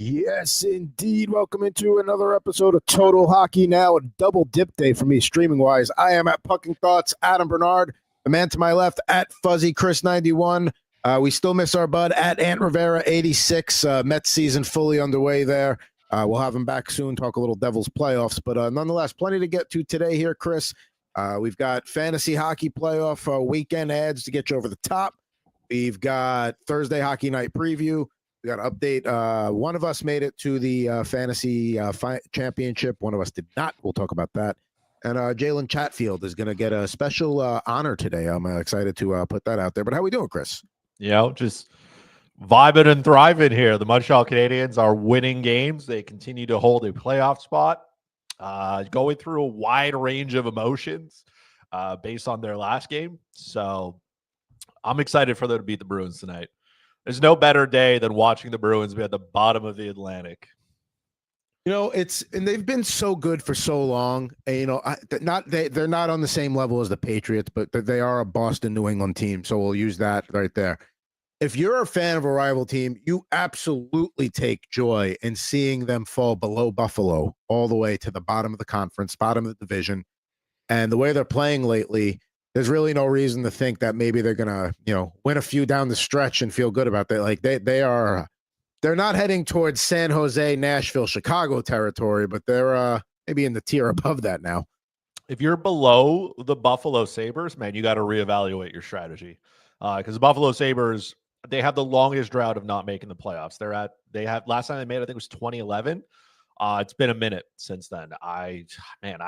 Yes, indeed. Welcome into another episode of Total Hockey Now, a double dip day for me streaming wise. I am at Pucking Thoughts, Adam Bernard, the man to my left at Fuzzy Chris 91. We still miss our bud at Ant Rivera 86. Mets season fully underway there. We'll have him back soon, talk a little Devils playoffs, but nonetheless, plenty to get to today here, Chris. We've got fantasy hockey playoff weekend ads to get you over the top. We've got Thursday hockey night preview. We got an update. One of us made it to the fantasy championship. One of us did not. We'll talk about that. And Jalen Chatfield is going to get a special honor today. I'm excited to put that out there. But how we doing, Chris? Just vibing and thriving here. The Montreal Canadiens are winning games. They continue to hold a playoff spot, going through a wide range of emotions based on their last game. So I'm excited for them to beat the Bruins tonight. There's no better day than watching the Bruins be at the bottom of the Atlantic. And they've been so good for so long. And, they're not on the same level as the Patriots, but they are a Boston, New England team. So we'll use that right there. If you're a fan of a rival team, you absolutely take joy in seeing them fall below Buffalo all the way to the bottom of the conference, bottom of the division. And the way they're playing lately, there's really no reason to think that maybe they're going to, win a few down the stretch and feel good about that. Like they're not heading towards San Jose, Nashville, Chicago territory, but they're maybe in the tier above that now. If you're below the Buffalo Sabres, man, you got to reevaluate your strategy. Because the Buffalo Sabres, they have the longest drought of not making the playoffs. Last time they made, I think it was 2011. It's been a minute since then. I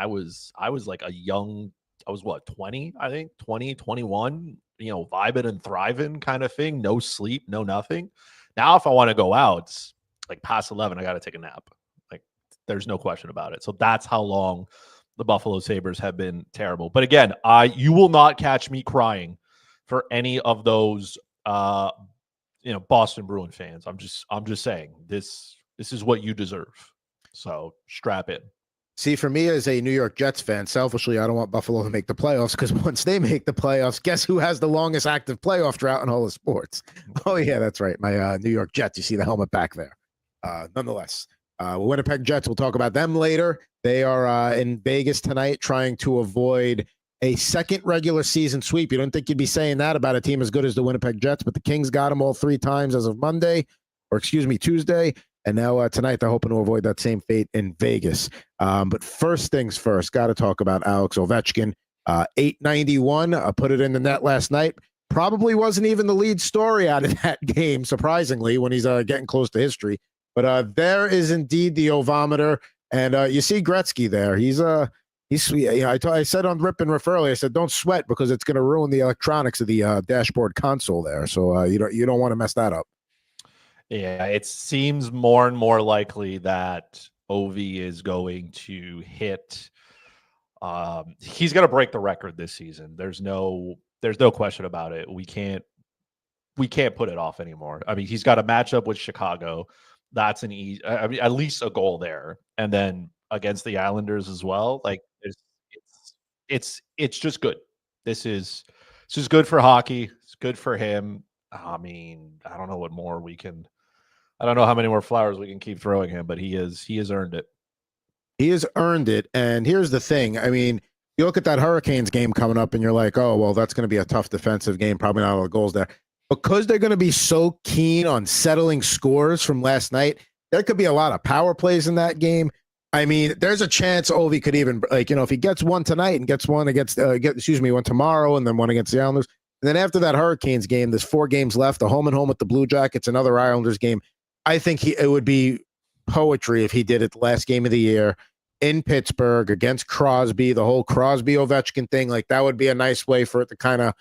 was like a young, I was 20, I think 20, 21, vibing and thriving kind of thing. No sleep, no nothing. Now, if I want to go out, it's like past 11, I got to take a nap. Like there's no question about it. So that's how long the Buffalo Sabres have been terrible. But again, you will not catch me crying for any of those, Boston Bruin fans. I'm just saying this is what you deserve. So strap in. See, for me as a New York Jets fan, selfishly, I don't want Buffalo to make the playoffs because once they make the playoffs, guess who has the longest active playoff drought in all of sports? Oh, yeah, that's right. My New York Jets. You see the helmet back there. Nonetheless, Winnipeg Jets, we'll talk about them later. They are in Vegas tonight trying to avoid a second regular season sweep. You don't think you'd be saying that about a team as good as the Winnipeg Jets, but the Kings got them all 3 times as of Tuesday. And now tonight, they're hoping to avoid that same fate in Vegas. But first things first, got to talk about Alex Ovechkin. 891, put it in the net last night. Probably wasn't even the lead story out of that game, surprisingly, when he's getting close to history. But there is indeed the Ovometer. And you see Gretzky there. He's sweet. I said on Rip and Riff earlier, I said, don't sweat because it's going to ruin the electronics of the dashboard console there. So you don't want to mess that up. Yeah, it seems more and more likely that Ovi is going to hit. He's going to break the record this season. There's no question about it. We can't put it off anymore. I mean, he's got a matchup with Chicago. That's at least a goal there, and then against the Islanders as well. Like it's just good. This is good for hockey. It's good for him. I mean, I don't know what more we can. I don't know how many more flowers we can keep throwing him, but he has earned it. He has earned it. And here's the thing. I mean, you look at that Hurricanes game coming up and you're like, oh, well, that's going to be a tough defensive game. Probably not all the goals there. Because they're going to be so keen on settling scores from last night, there could be a lot of power plays in that game. I mean, there's a chance Ovi could even, if he gets one tonight and gets one against, one tomorrow and then one against the Islanders. And then after that Hurricanes game, there's 4 games left, a home and home with the Blue Jackets, another Islanders game. I think it would be poetry if he did it the last game of the year in Pittsburgh against Crosby, the whole Crosby-Ovechkin thing. Like, that would be a nice way for it to kind of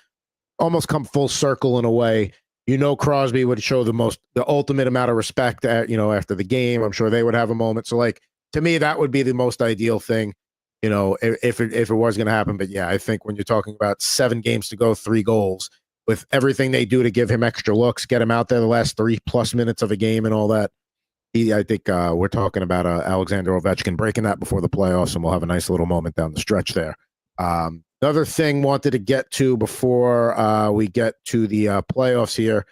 almost come full circle in a way. Crosby would show the ultimate amount of respect after the game. I'm sure they would have a moment. So, to me, that would be the most ideal thing, if it was going to happen. But yeah, I think when you're talking about 7 games to go, 3 goals, with everything they do to give him extra looks, get him out there the last 3+ minutes of a game and all that, I think we're talking about Alexander Ovechkin breaking that before the playoffs, and we'll have a nice little moment down the stretch there. Another thing wanted to get to before we get to the playoffs here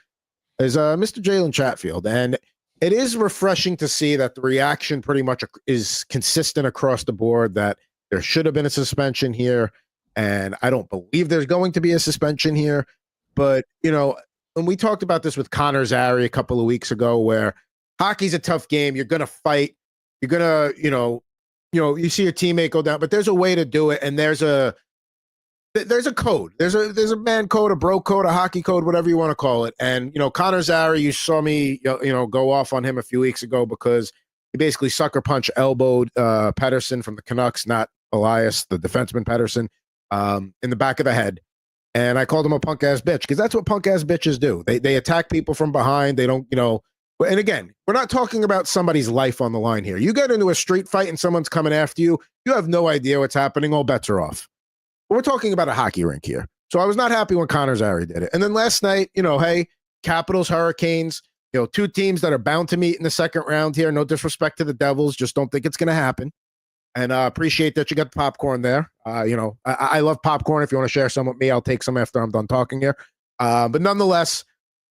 is Mr. Jalen Chatfield. And it is refreshing to see that the reaction pretty much is consistent across the board, that there should have been a suspension here. And I don't believe there's going to be a suspension here. But, when we talked about this with Connor Zary a couple of weeks ago, where hockey's a tough game, you're going to fight, you're going to, you see your teammate go down, but there's a way to do it. And there's a code. There's a man code, a bro code, a hockey code, whatever you want to call it. And, Connor Zary, you saw me, go off on him a few weeks ago because he basically sucker punch elbowed Pettersson from the Canucks, not Elias, the defenseman Pettersson, in the back of the head. And I called him a punk ass bitch because that's what punk ass bitches do. They attack people from behind. They don't, and again, we're not talking about somebody's life on the line here. You get into a street fight and someone's coming after you. You have no idea what's happening. All bets are off. We're talking about a hockey rink here. So I was not happy when Connor Zary did it. And then last night, hey, Capitals, Hurricanes, two teams that are bound to meet in the second round here. No disrespect to the Devils. Just don't think it's going to happen. And appreciate that you got the popcorn there. I love popcorn. If you want to share some with me, I'll take some after I'm done talking here. But nonetheless,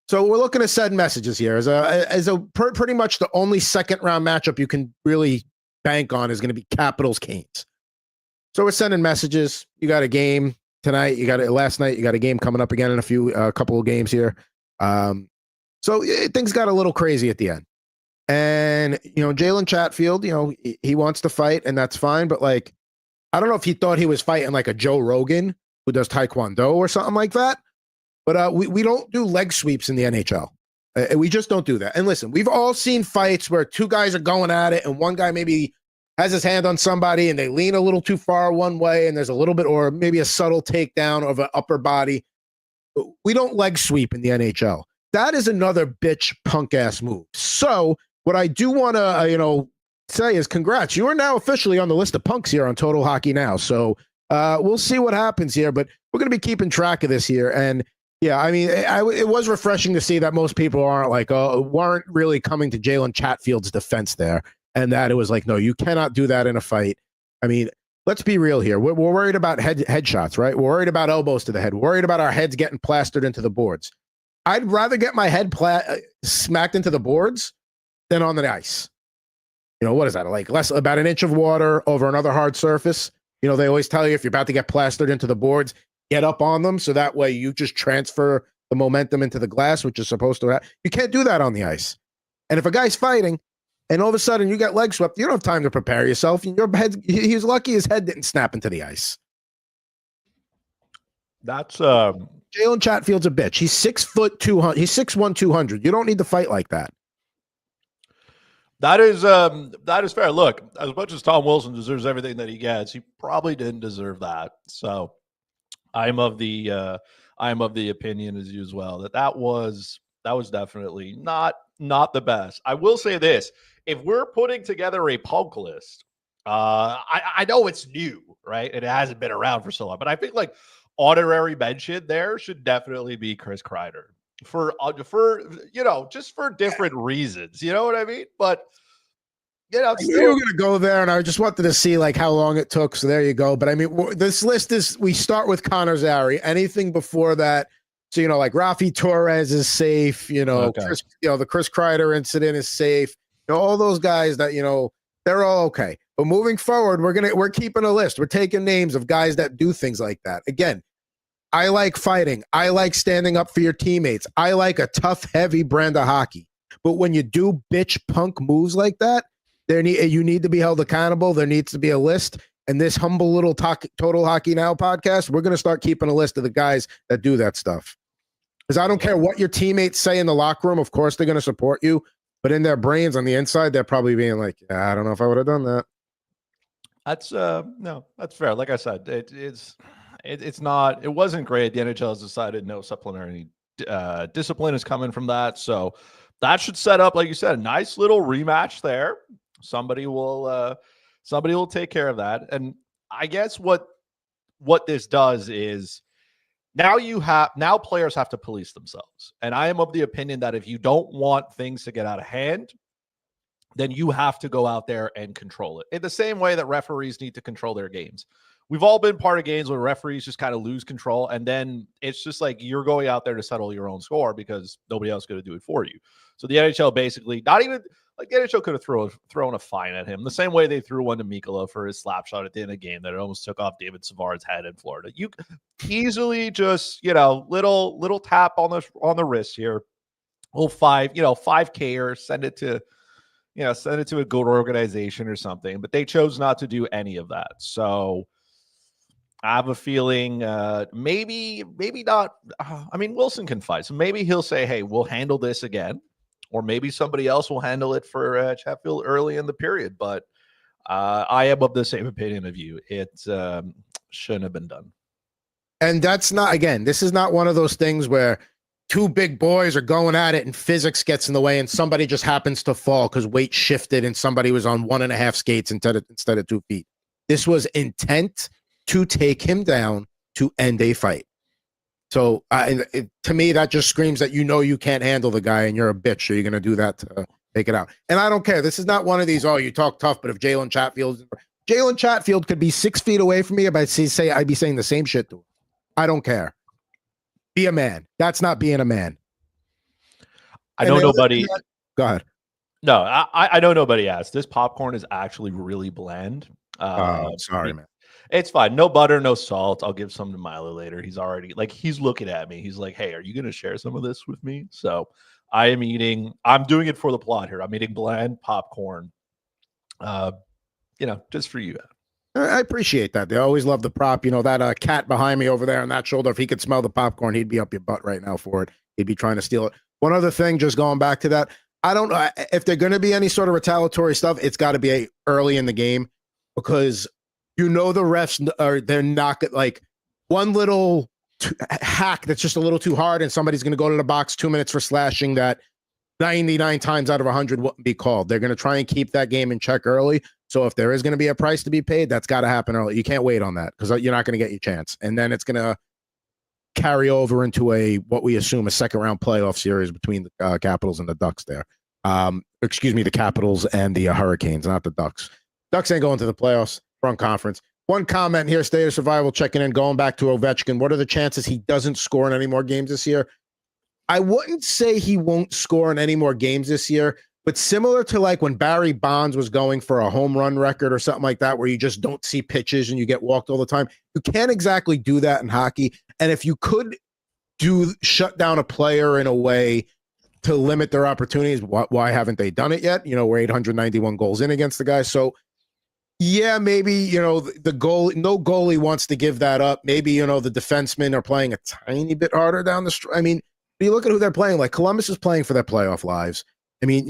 so we're looking to send messages here. Pretty much the only second round matchup you can really bank on is going to be Capitals Canes. So we're sending messages. You got a game tonight. You got it last night. You got a game coming up again in a couple of games here. So things got a little crazy at the end. And, Jalen Chatfield, he wants to fight, and that's fine. But, I don't know if he thought he was fighting like a Joe Rogan who does Taekwondo or something like that. But we don't do leg sweeps in the NHL. We just don't do that. And listen, we've all seen fights where two guys are going at it, and one guy maybe has his hand on somebody and they lean a little too far one way, and there's a little bit, or maybe a subtle takedown of an upper body. We don't leg sweep in the NHL. That is another bitch punk ass move. So what I do want to, say is congrats. You are now officially on the list of punks here on Total Hockey Now. So we'll see what happens here, but we're going to be keeping track of this here. And yeah, I mean, it was refreshing to see that most people weren't really coming to Jalen Chatfield's defense there. And that it was like, no, you cannot do that in a fight. I mean, let's be real here. We're worried about headshots, right? We're worried about elbows to the head. We're worried about our heads getting plastered into the boards. I'd rather get my head smacked into the boards than on the ice. What is that? Like about an inch of water over another hard surface. They always tell you if you're about to get plastered into the boards, get up on them. So that way you just transfer the momentum into the glass, which is supposed to happen. You can't do that on the ice. And if a guy's fighting and all of a sudden you get leg swept, you don't have time to prepare yourself. Your head, he's lucky his head didn't snap into the ice. That's Jalen Chatfield's a bitch. He's 6'2". He's 6'1", 200. You don't need to fight like that. That is fair. Look, as much as Tom Wilson deserves everything that he gets, he probably didn't deserve that. So I'm of the opinion as you as well that was definitely not the best. I will say this: if we're putting together a punk list, I know it's new, right? It hasn't been around for so long, but I think honorary mention there should definitely be Chris Kreider for just for different reasons. You know what I mean? But we were going to go there, and I just wanted to see how long it took. So there you go. But I mean, this list we start with Connor Zary. Anything before that, so Rafi Torres is safe. Okay. The Chris Kreider incident is safe. All those guys that they're all okay. But moving forward, we're keeping a list. We're taking names of guys that do things like that. Again, I like fighting. I like standing up for your teammates. I like a tough, heavy brand of hockey. But when you do bitch punk moves like that, you need to be held accountable. There needs to be a list. And this humble little Total Hockey Now podcast, we're going to start keeping a list of the guys that do that stuff. Because I don't care what your teammates say in the locker room. Of course, they're going to support you. But in their brains on the inside, they're probably being like, I don't know if I would have done that. That's no, that's fair. Like I said, it's not. It wasn't great. The NHL has decided no supplementary discipline is coming from that, so that should set up, like you said, a nice little rematch there. Somebody will take care of that. And I guess what this does is now players have to police themselves. And I am of the opinion that if you don't want things to get out of hand, then you have to go out there and control it in the same way that referees need to control their games. we've all been part of games where referees just kind of lose control, and then it's just like you're going out there to settle your own score because nobody else is going to do it for you. So the NHL basically, not even like the NHL could have thrown a fine at him the same way they threw one to Mikkola for his slap shot at the end of the game that it almost took off David Savard's head in Florida. You easily just, little tap on the wrist here. Little 5K or send it to a good organization or something, but they chose not to do any of that. So I have a feeling maybe not. I mean, Wilson can fight, so maybe he'll say, "Hey, we'll handle this again," or maybe somebody else will handle it for Chatfield early in the period. But I am of the same opinion of you. It shouldn't have been done. And that's not, again, this is not one of those things where two big boys are going at it and physics gets in the way and somebody just happens to fall because weight shifted and somebody was on 1.5 skates instead of 2 feet. This was intent to take him down to end a fight. So to me, that just screams that you can't handle the guy and you're a bitch, so you're going to do that to take it out. And I don't care. This is not one of these, you talk tough, but if Jalen Chatfield could be 6 feet away from me, I'd be saying the same shit to him. I don't care. Be a man. That's not being a man. I know nobody. Go ahead. No, I know nobody asked. This popcorn is actually really bland. Sorry, man. It's fine. No butter, no salt. I'll give some to Milo later. He's looking at me. He's like, hey, are you going to share some of this with me? So I'm doing it for the plot here. I'm eating bland popcorn, just for you. I appreciate that. They always love the prop. That cat behind me over there on that shoulder, if he could smell the popcorn, he'd be up your butt right now for it. He'd be trying to steal it. One other thing, just going back to that, I don't know if they're going to be any sort of retaliatory stuff. It's got to be early in the game because the refs they're not like one little hack that's just a little too hard, and somebody's going to go to the box 2 minutes for slashing that 99 times out of 100 wouldn't be called. They're going to try and keep that game in check early. So if there is going to be a price to be paid, that's got to happen early. You can't wait on that because you're not going to get your chance. And then it's going to carry over into what we assume a second round playoff series between the Capitals and the Ducks there. The Capitals and the Hurricanes, not the Ducks. Ducks ain't going to the playoffs. Front conference. One comment here, State of Survival checking in, going back to Ovechkin. What are the chances he doesn't score in any more games this year? I wouldn't say he won't score in any more games this year, but similar to like when Barry Bonds was going for a home run record or something like that, where you just don't see pitches and you get walked all the time. You can't exactly do that in hockey. And if you could shut down a player in a way to limit their opportunities, why haven't they done it yet? We're 891 goals in against the guy. So yeah, maybe, the goal, no goalie wants to give that up. Maybe, the defensemen are playing a tiny bit harder down the stretch. I mean, you look at who they're playing, like Columbus is playing for their playoff lives. I mean,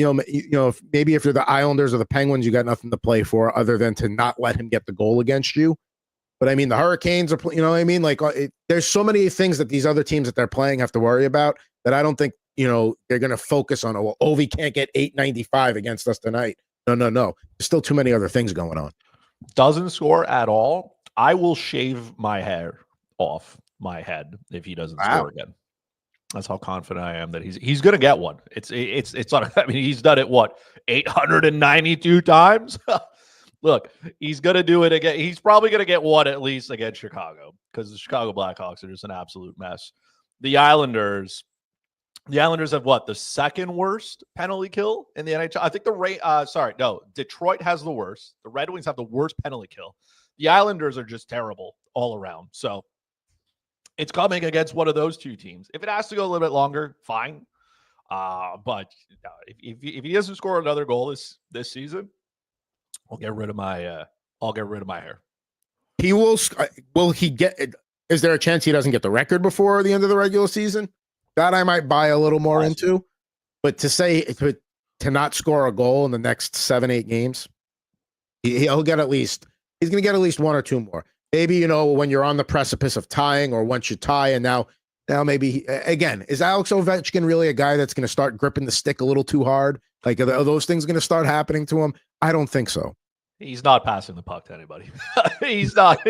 maybe if you're the Islanders or the Penguins, you got nothing to play for other than to not let him get the goal against you. But I mean, the Hurricanes are, like there's so many things that these other teams that they're playing have to worry about that I don't think, they're going to focus on, Ovi can't get 895 against us tonight. No. There's still too many other things going on. Doesn't score at all. I will shave my hair off my head if he doesn't score again. That's how confident I am that he's going to get one. It's not, I mean, he's done it 892 times. Look, he's going to do it again. He's probably going to get one at least against Chicago because the Chicago Blackhawks are just an absolute mess. The Islanders have the second worst penalty kill in the NHL. I think Detroit has the worst. The Red Wings have the worst penalty kill. The Islanders are just terrible all around. So it's coming against one of those two teams. If it has to go a little bit longer, fine. But if he doesn't score another goal this season, I'll get rid of my hair. He will. Will he get? Is there a chance he doesn't get the record before the end of the regular season? That I might buy a little more into. But to not score a goal in the next 7-8 games, he'll get at least. He's going to get at least one or two more. Maybe, when you're on the precipice of tying or once you tie and now maybe, again, is Alex Ovechkin really a guy that's going to start gripping the stick a little too hard? Like, are those things going to start happening to him? I don't think so. He's not passing the puck to anybody. He's not.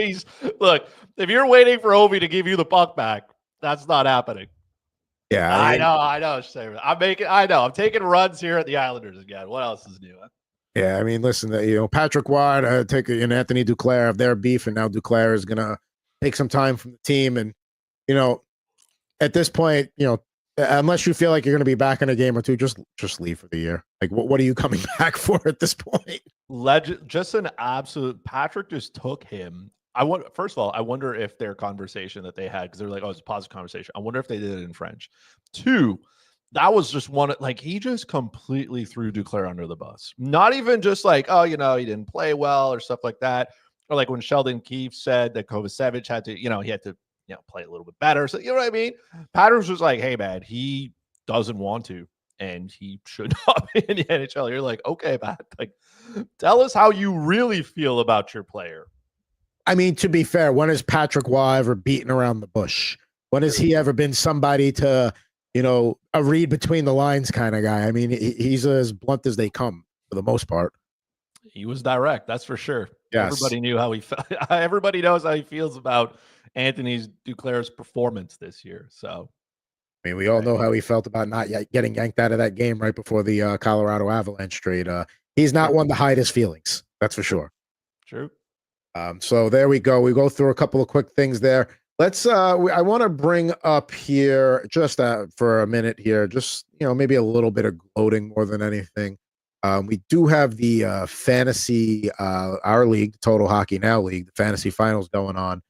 Look, if you're waiting for Ovi to give you the puck back, that's not happening. Yeah. I know. I'm taking runs here at the Islanders again. What else is new? Huh? Yeah, I mean, listen, Patrick Watt, and Anthony Duclair have their beef, and now Duclair is gonna take some time from the team, and you know, at this point, unless you feel like you're gonna be back in a game or two, just leave for the year. Like, what are you coming back for at this point? Legend, just an absolute. Patrick just took him. First of all, I wonder if their conversation that they had, because they're like, oh, it's a positive conversation. I wonder if they did it in French. Two, that was just one, like, he just completely threw Duclair under the bus. Not even just like, oh, he didn't play well or stuff like that. Or like when Sheldon Keefe said that Kovacevic had to, he had to, play a little bit better. So, you know what I mean? Patrick was just like, hey, man, he doesn't want to, and he should not be in the NHL. You're like, okay, Pat, like, tell us how you really feel about your player. I mean, to be fair, when has Patrick Waugh ever beaten around the bush? When has he ever been somebody to, a read between the lines kind of guy? I mean, he's as blunt as they come for the most part. He was direct, that's for sure. Yes. Everybody knew how he felt. Everybody knows how he feels about Anthony Duclair's performance this year. So, I mean, we all know how he felt about not getting yanked out of that game right before the Colorado Avalanche trade. He's not one to hide his feelings. That's for sure. True. So there we go. We go through a couple of quick things there. Let's. I want to bring up here just for a minute here, just maybe a little bit of gloating more than anything. We do have the fantasy, our league, the Total Hockey Now League, the fantasy finals going on,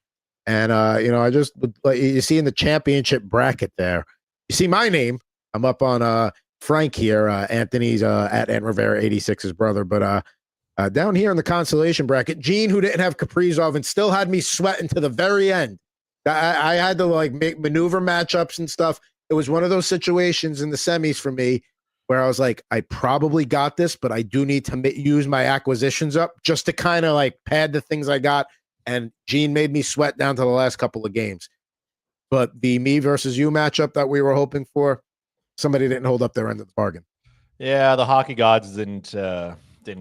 and I just you see in the championship bracket there, you see my name. I'm up on Frank here. Anthony's at Ant Rivera 86's brother, but down here in the consolation bracket, Gene, who didn't have Kaprizov and still had me sweating to the very end. I had to make maneuver matchups and stuff. It was one of those situations in the semis for me where I was like, I probably got this, but I do need to use my acquisitions up just to kind of pad the things I got. And Gene made me sweat down to the last couple of games. But the me versus you matchup that we were hoping for, somebody didn't hold up their end of the bargain. Yeah, the hockey gods didn't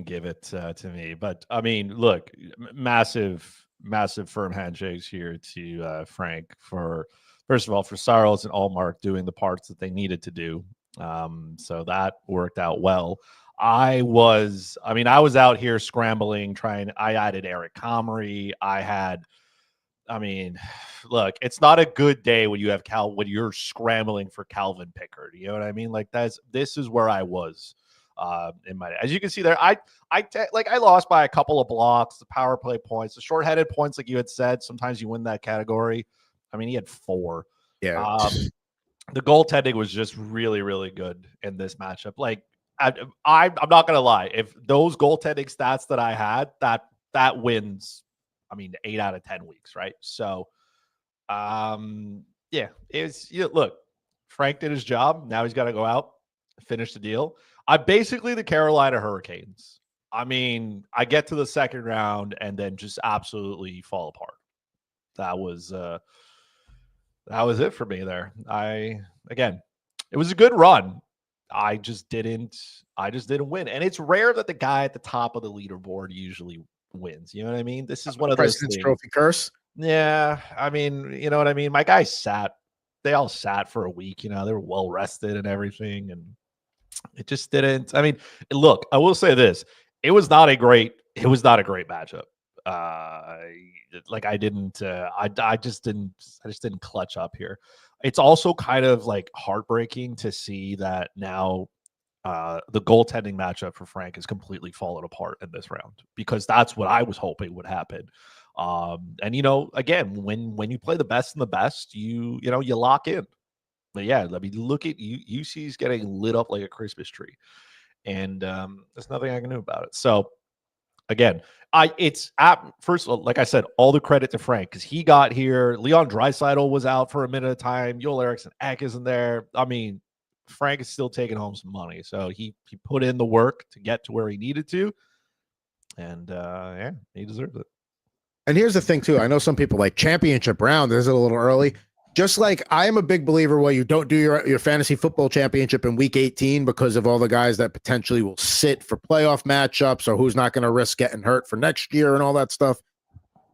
give it to me. But I mean, look, massive firm handshakes here to Frank for, first of all, for Sarles and Allmark doing the parts that they needed to do. So that worked out well. I was out here scrambling, I added Eric Comrie. Look, it's not a good day when you have when you're scrambling for Calvin Pickard. You know what I mean? Like this is where I was in my, as you can see there, I lost by a couple of blocks, the power play points, the shorthanded points, like you had said, sometimes you win that category. I mean, he had 4. Yeah. The goaltending was just really, really good in this matchup. Like, I'm not gonna lie, if those goaltending stats that I had, that wins, 8 out of 10 weeks, right? So, yeah, look, Frank did his job. Now he's got to go out, finish the deal. I'm basically the Carolina Hurricanes. I get to the second round and then just absolutely fall apart. That was it for me there. It was a good run. I just didn't win. And it's rare that the guy at the top of the leaderboard usually wins. You know what I mean? This is one of those President's Trophy curse. Yeah. You know what I mean? My guys they all sat for a week, they were well rested and everything. And it just didn't. Look, I will say this. It was not a great matchup. I just didn't clutch up here. It's also kind of heartbreaking to see that now the goaltending matchup for Frank has completely fallen apart in this round, because that's what I was hoping would happen. And again, when you play the best and the best, you lock in. But yeah, look at you. UC's getting lit up like a Christmas tree, and there's nothing I can do about it. So again, first of all, like I said, all the credit to Frank, because he got here. Leon Draisaitl was out for a minute of time. Joel Eriksson Ek isn't there. Frank is still taking home some money, so he put in the work to get to where he needed to, and yeah, he deserves it. And here's the thing too. I know some people like championship round is a little early. Just like I am a big believer where you don't do your fantasy football championship in week 18 because of all the guys that potentially will sit for playoff matchups or who's not going to risk getting hurt for next year and all that stuff.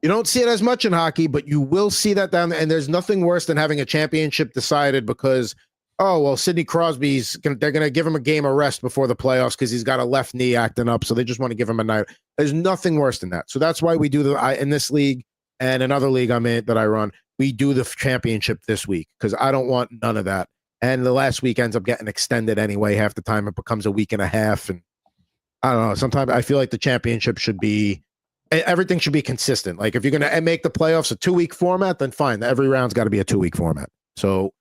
You don't see it as much in hockey, but you will see that down there. And there's nothing worse than having a championship decided because Oh, well, Sidney they're going to give him a game of rest before the playoffs because he's got a left knee acting up. So they just want to give him a night. There's nothing worse than that. So that's why we do in this league and another league I'm in that I run, we do the championship this week because I don't want none of that. And the last week ends up getting extended anyway. Half the time it becomes a week and a half. And I don't know. Sometimes I feel like the championship everything should be consistent. Like if you're going to make the playoffs a 2-week format, then fine. Every round's got to be a 2-week format. So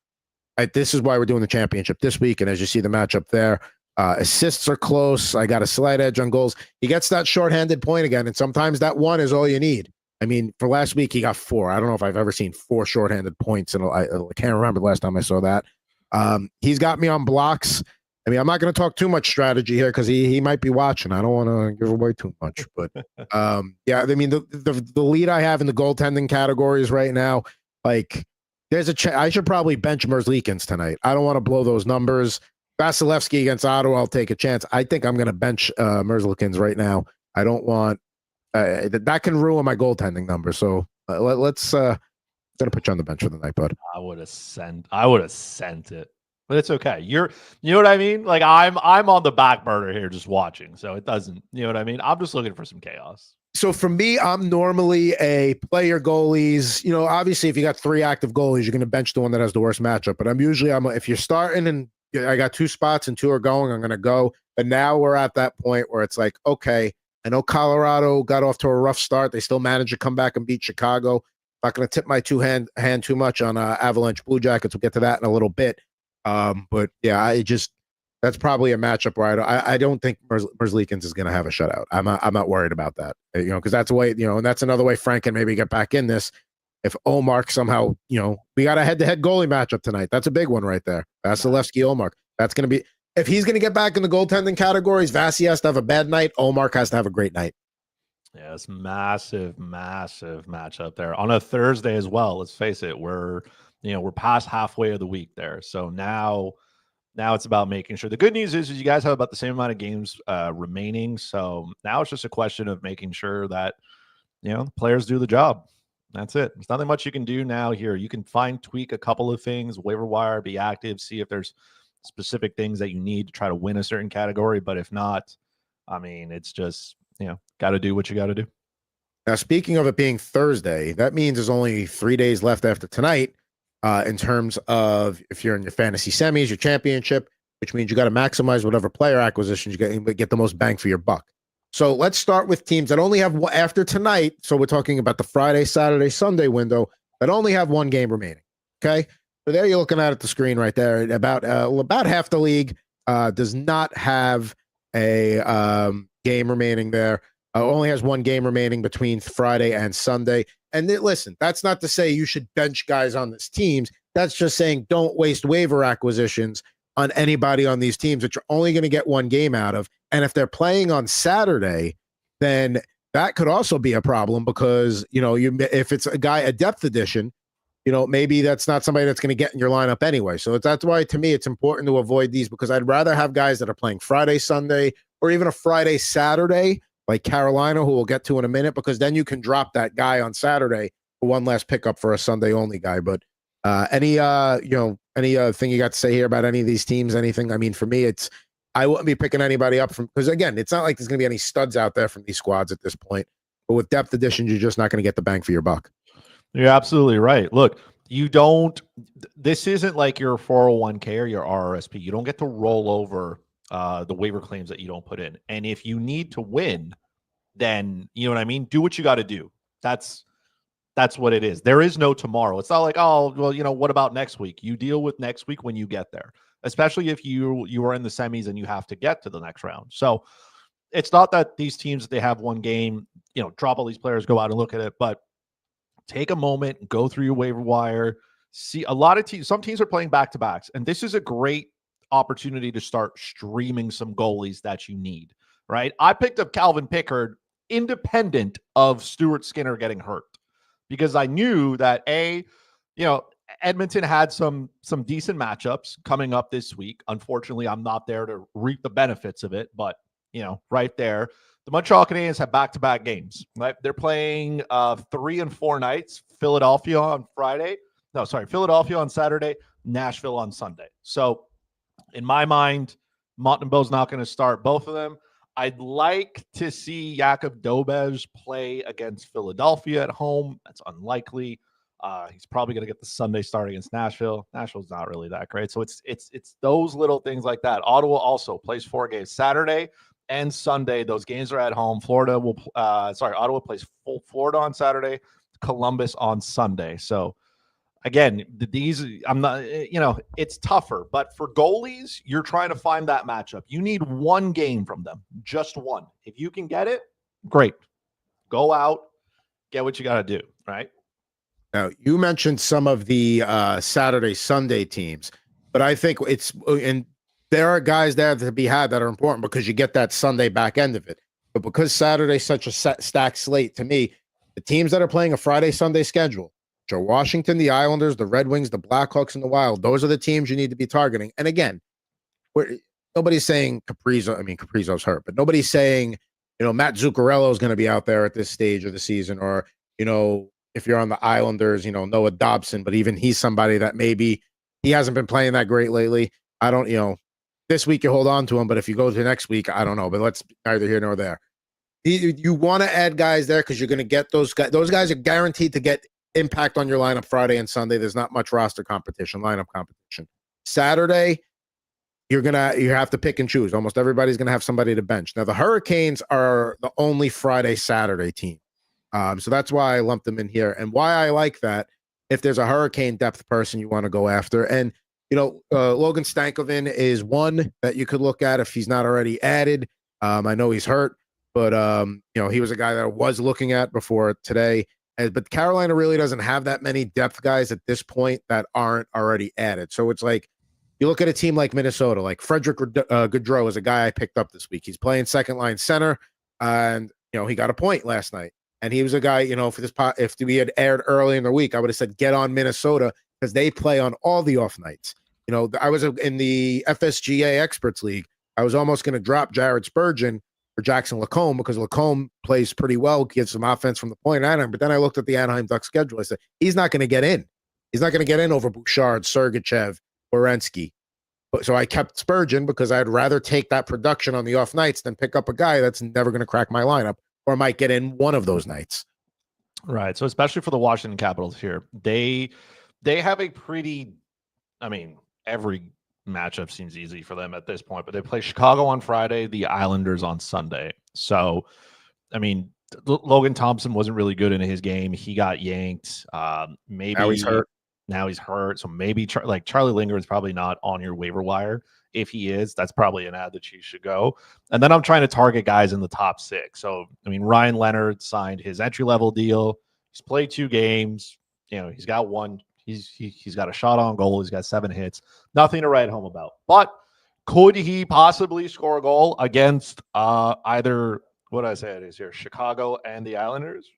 this is why we're doing the championship this week. And as you see the matchup there, assists are close. I got a slight edge on goals. He gets that shorthanded point again. And sometimes that one is all you need. I mean, for last week, he got 4. I don't know if I've ever seen 4 shorthanded points. And I can't remember the last time I saw that. He's got me on blocks. I mean, I'm not going to talk too much strategy here because he might be watching. I don't want to give away too much. But yeah, I mean, the lead I have in the goaltending categories right now, like, there's I should probably bench Mercymerry tonight. I don't want to blow those numbers. Vasilevsky against Ottawa, I'll take a chance. I think I'm going to bench Mercymerry right now. I don't want that can ruin my goaltending number. So let's gonna put you on the bench for the night, bud. I would have sent it, but it's okay. You know what I mean? Like I'm on the back burner here, just watching. So it doesn't. You know what I mean? I'm just looking for some chaos. So for me, I'm normally a player goalies. You know, obviously, if you got 3 active goalies, you're going to bench the one that has the worst matchup. But if you're starting and I got 2 spots and 2 are going, I'm going to go. But now we're at that point where it's like, okay, I know Colorado got off to a rough start. They still managed to come back and beat Chicago. Not going to tip my hand too much on Avalanche Blue Jackets. We'll get to that in a little bit. But yeah, that's probably a matchup where I don't think Mercymerry is going to have a shutout. I'm not worried about that, you know, because that's a way, you know, and that's another way Frank can maybe get back in this. If Ullmark somehow, you know, we got a head-to-head goalie matchup tonight. That's a big one right there. Vasilevsky, Ullmark. That's going to be, if he's going to get back in the goaltending categories, Vasi has to have a bad night. Ullmark has to have a great night. Yeah, it's massive matchup there on a Thursday as well. Let's face it, we're past halfway of the week there. So now it's about making sure. The good news is you guys have about the same amount of games remaining. So now it's just a question of making sure that, you know, the players do the job. That's it. There's nothing much you can do now here. You can tweak a couple of things, waiver wire, be active, see if there's specific things that you need to try to win a certain category. But if not, I mean, it's just, you know, got to do what you got to do. Now, speaking of it being Thursday, that means there's only 3 days left after tonight. In terms of if you're in your fantasy semis, your championship, which means you got to maximize whatever player acquisitions you get the most bang for your buck. So let's start with teams that only have after tonight. So we're talking about the Friday, Saturday, Sunday window that only have 1 game remaining. Okay. So there you're looking at the screen right there. About half the league does not have a game remaining there. Only has 1 game remaining between Friday and Sunday. And listen, that's not to say you should bench guys on these teams. That's just saying don't waste waiver acquisitions on anybody on these teams that you're only going to get 1 game out of. And if they're playing on Saturday, then that could also be a problem because, you know, if it's a depth edition, you know, maybe that's not somebody that's going to get in your lineup anyway. So that's why, to me, it's important to avoid these because I'd rather have guys that are playing Friday, Sunday, or even a Friday, Saturday, like Carolina, who we'll get to in a minute, because then you can drop that guy on Saturday for 1 last pickup for a Sunday only guy. But anything you got to say here about any of these teams? Anything? I mean, for me, I wouldn't be picking anybody up because again, it's not like there's going to be any studs out there from these squads at this point. But with depth additions, you're just not going to get the bang for your buck. You're absolutely right. Look, this isn't like your 401k or your RRSP. You don't get to roll over the waiver claims that you don't put in. And if you need to win, then you know what I mean? Do what you got to do. That's what it is. There is no tomorrow. It's not like, oh, well, you know, what about next week? You deal with next week when you get there, especially if you are in the semis and you have to get to the next round. So it's not that these teams, they have 1 game, you know, drop all these players, go out and look at it, but take a moment, go through your waiver wire, see a lot of teams. Some teams are playing back-to-backs, and this is a great opportunity to start streaming some goalies that you need, right? I picked up Calvin Pickard independent of Stuart Skinner getting hurt because I knew that Edmonton had some decent matchups coming up this week. Unfortunately, I'm not there to reap the benefits of it, but you know, right there, the Montreal Canadiens have back-to-back games, right? They're playing 3 and 4 nights. Philadelphia on Saturday, Nashville on Sunday. So in my mind, Montembeau's not going to start both of them. I'd like to see Jakub Dobej play against Philadelphia at home. That's unlikely. He's probably going to get the Sunday start against Nashville. Nashville's not really that great. So it's those little things like that. Ottawa also plays 4 games Saturday and Sunday. Those games are at home. Ottawa plays Florida on Saturday, Columbus on Sunday. So again, I'm not, it's tougher, but for goalies, you're trying to find that matchup. You need one game from them, just one. If you can get it, great. Go out, get what you got to do, right? Now, you mentioned some of the Saturday, Sunday teams, but I think and there are guys there to be had that are important because you get that Sunday back end of it. But because Saturday's such a stacked slate, to me, the teams that are playing a Friday, Sunday schedule, which are Washington, the Islanders, the Red Wings, the Blackhawks, and the Wild, those are the teams you need to be targeting. And again, nobody's saying Kaprizov. I mean, Kaprizov's hurt, but nobody's saying, Matt Zuccarello is going to be out there at this stage of the season, or, if you're on the Islanders, Noah Dobson, but even he's somebody that maybe he hasn't been playing that great lately. I don't, this week you hold on to him, but if you go to next week, I don't know, but let's neither here nor there. You want to add guys there because you're going to get those guys. Those guys are guaranteed to get impact on your lineup Friday and Sunday. There's not much roster competition, lineup competition. Saturday, you have to pick and choose. Almost everybody's going to have somebody to bench. Now, the Hurricanes are the only Friday, Saturday team. So that's why I lumped them in here, and why I like that. If there's a Hurricane depth person you want to go after, and Logan Stankoven is one that you could look at if he's not already added. I know he's hurt, but he was a guy that I was looking at before today. But Carolina really doesn't have that many depth guys at this point that aren't already added. So it's like you look at a team like Minnesota, like Frederick Gaudreau is a guy I picked up this week. He's playing second line center, and he got a point last night. And he was a guy, for this pot, if we had aired early in the week, I would have said get on Minnesota because they play on all the off nights. I was in the FSGA Experts League. I was almost going to drop Jared Spurgeon for Jackson Lacombe because Lacombe plays pretty well, gives some offense from the point at him. But then I looked at the Anaheim Ducks schedule. I said, he's not going to get in. He's not going to get in over Bouchard, Sergachev, Werenski. So I kept Spurgeon because I'd rather take that production on the off nights than pick up a guy that's never going to crack my lineup or might get in one of those nights. Right. So especially for the Washington Capitals here, they have a pretty, every matchup seems easy for them at this point, but they play Chicago on Friday, the Islanders on Sunday. So, Logan Thompson wasn't really good in his game. He got yanked. Maybe now he's hurt. So maybe Charlie Linger is probably not on your waiver wire. If he is, that's probably an ad that you should go. And then I'm trying to target guys in the top 6. So, Ryan Leonard signed his entry-level deal. He's played 2 games. He's got one. He's got a shot on goal. He's got 7 hits. Nothing to write home about. But could he possibly score a goal against either, what I say it is here, Chicago and the Islanders?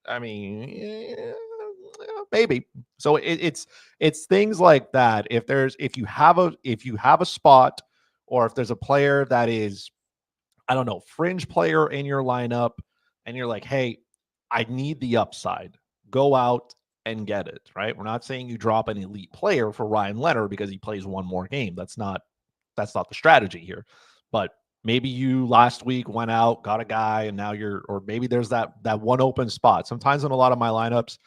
Maybe. So it's things like that. If you have a spot, or if there's a player that is, fringe player in your lineup, and you're like, hey, I need the upside, go out and get it, right? We're not saying you drop an elite player for Ryan Leonard because he plays one more game. That's not the strategy here. But maybe you last week went out, got a guy, and now or maybe there's that one open spot. Sometimes in a lot of my lineups,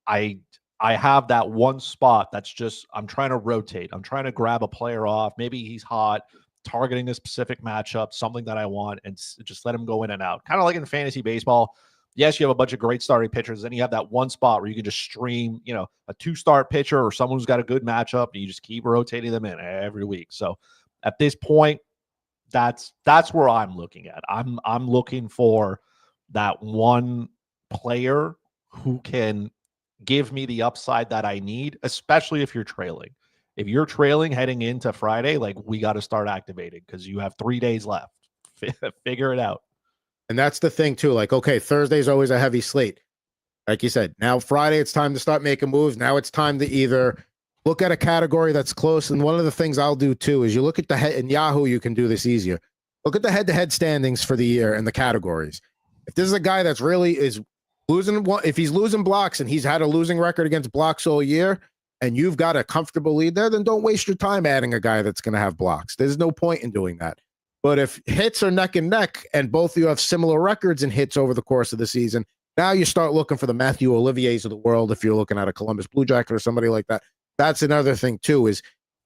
I have that one spot that's just, I'm trying to rotate. I'm trying to grab a player off. Maybe he's hot, targeting a specific matchup, something that I want, and just let him go in and out. Kind of like in fantasy baseball. Yes, you have a bunch of great starting pitchers. Then you have that one spot where you can just stream, a 2-start pitcher or someone who's got a good matchup, and you just keep rotating them in every week. So at this point, that's where I'm looking at. I'm looking for that one player who can give me the upside that I need, especially if you're trailing. If you're trailing heading into Friday, we got to start activating because you have 3 days left. Figure it out. And that's the thing too. Okay, Thursday's always a heavy slate. Like you said, now Friday, it's time to start making moves. Now it's time to either look at a category that's close. And one of the things I'll do too is you look at the head in Yahoo, you can do this easier. Look at the head-to-head standings for the year and the categories. If this is a guy that's really is losing, if he's losing blocks and he's had a losing record against blocks all year, and you've got a comfortable lead there, then don't waste your time adding a guy that's going to have blocks. There's no point in doing that. But if hits are neck and neck and both of you have similar records in hits over the course of the season, now you start looking for the Matthew Oliviers of the world. If you're looking at a Columbus Blue Jacket or somebody like that, that's another thing too, is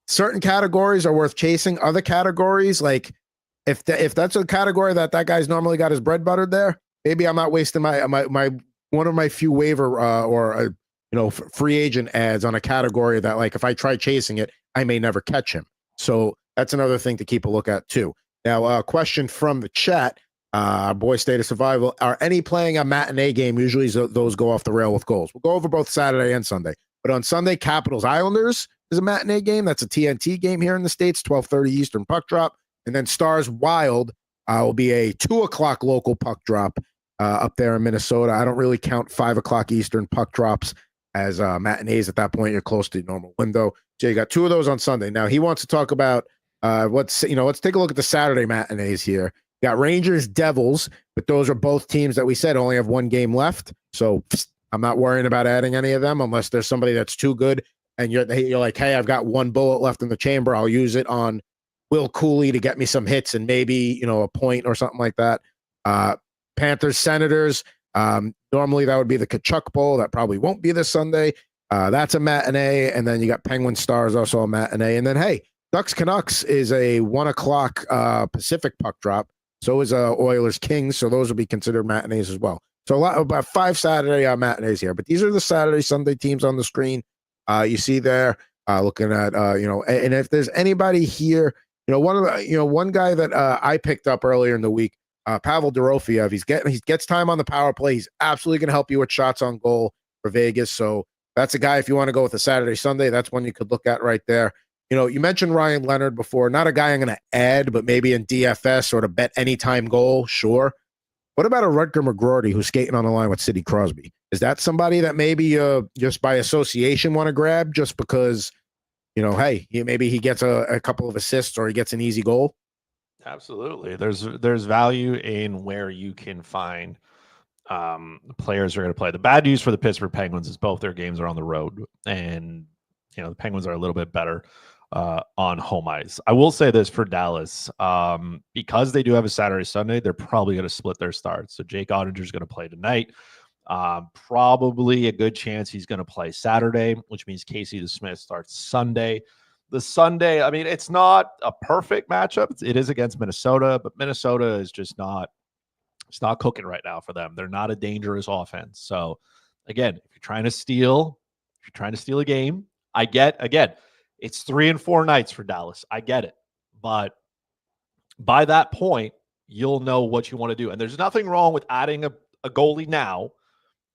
certain categories are worth chasing. Other categories, like if that's a category that guy's normally got his bread buttered there, maybe I'm not wasting my one of my few waiver or free agent ads on a category that, like, if I try chasing it, I may never catch him. So that's another thing to keep a look at too. Now, a question from the chat. Boy State of Survival. Are any playing a matinee game? Usually those go off the rail with goals. We'll go over both Saturday and Sunday. But on Sunday, Capitals Islanders is a matinee game. That's a TNT game here in the States, 12:30 Eastern puck drop. And then Stars Wild will be a 2:00 local puck drop up there in Minnesota. I don't really count 5:00 Eastern puck drops as matinees at that point. You're close to the normal window. So you got two of those on Sunday. Now he wants to talk about let's take a look at the Saturday matinees here. You got Rangers, Devils, but those are both teams that we said only have one game left. So I'm not worrying about adding any of them unless there's somebody that's too good and you're like, hey, I've got one bullet left in the chamber. I'll use it on Will Cooley to get me some hits and maybe, a point or something like that. Panthers, Senators. Normally that would be the Kachuk Bowl. That probably won't be this Sunday. That's a matinee. And then you got Penguin Stars, also a matinee. And then, hey, Ducks Canucks is a 1:00 Pacific puck drop. So is Oilers Kings. So those will be considered matinees as well. So about 5 Saturday matinees here. But these are the Saturday, Sunday teams on the screen. You see there, looking at, and if there's anybody here, one guy that I picked up earlier in the week, Pavel Dorofeyev, he gets time on the power play. He's absolutely going to help you with shots on goal for Vegas. So that's a guy, if you want to go with a Saturday, Sunday, that's one you could look at right there. You mentioned Ryan Leonard before, not a guy I'm going to add, but maybe in DFS or to bet anytime goal. Sure. What about a Rutger McGroarty who's skating on the line with Sidney Crosby? Is that somebody that maybe just by association want to grab just because, hey, maybe he gets a couple of assists or he gets an easy goal? Absolutely. There's value in where you can find players who are going to play. The bad news for the Pittsburgh Penguins is both their games are on the road, and the Penguins are a little bit better on home ice. I will say this for Dallas, because they do have a Saturday, Sunday, they're probably going to split their starts. So Jake Ottinger is going to play tonight. Probably a good chance he's going to play Saturday, which means Casey DeSmith starts Sunday. The Sunday, I mean, it's not a perfect matchup. It is against Minnesota, but Minnesota is just it's not cooking right now for them. They're not a dangerous offense. So again, if you're trying to steal a game, I get, again, it's 3 and 4 nights for Dallas. I get it. But by that point, you'll know what you want to do. And there's nothing wrong with adding a goalie now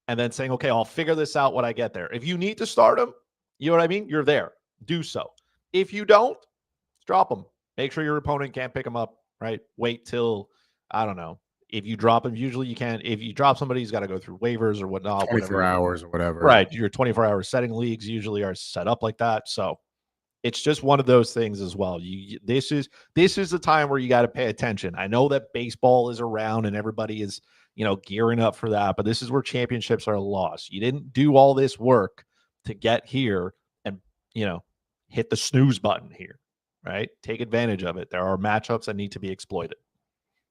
and then saying, okay, I'll figure this out when I get there. If you need to start him, you know what I mean? You're there. Do so. If you don't, drop him. Make sure your opponent can't pick him up, right? Wait till, I don't know. If you drop him, usually you can't. If you drop somebody, he's got to go through waivers or whatnot. 24 hours or whatever. Right. Your 24-hour setting leagues usually are set up like that. So it's just one of those things as well. This is the time where you got to pay attention. I know that baseball is around and everybody is, gearing up for that, but this is where championships are lost. You didn't do all this work to get here and, hit the snooze button here, right? Take advantage of it. There are matchups that need to be exploited.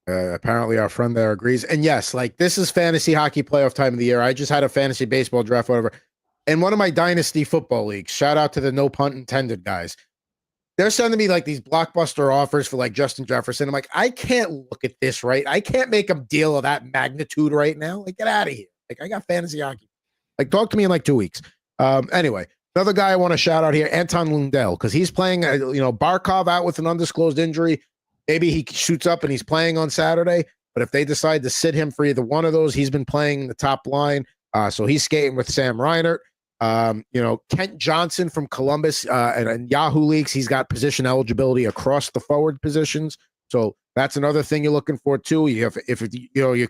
Apparently our friend there agrees. And yes, like this is fantasy hockey playoff time of the year. I just had a fantasy baseball draft, whatever. In one of my dynasty football leagues, shout out to the no pun intended guys. They're sending me like these blockbuster offers for like Justin Jefferson. I'm like, I can't look at this, right? I can't make a deal of that magnitude right now. Like, get out of here. Like, I got fantasy hockey. Like, talk to me in like 2 weeks. Anyway, another guy I want to shout out here, Anton Lundell, because he's playing, Barkov out with an undisclosed injury. Maybe he shoots up and he's playing on Saturday, but if they decide to sit him for either one of those, he's been playing the top line. So he's skating with Sam Reinert. Kent Johnson from Columbus and in Yahoo leagues, he's got position eligibility across the forward positions. So that's another thing you're looking for too. You have, if you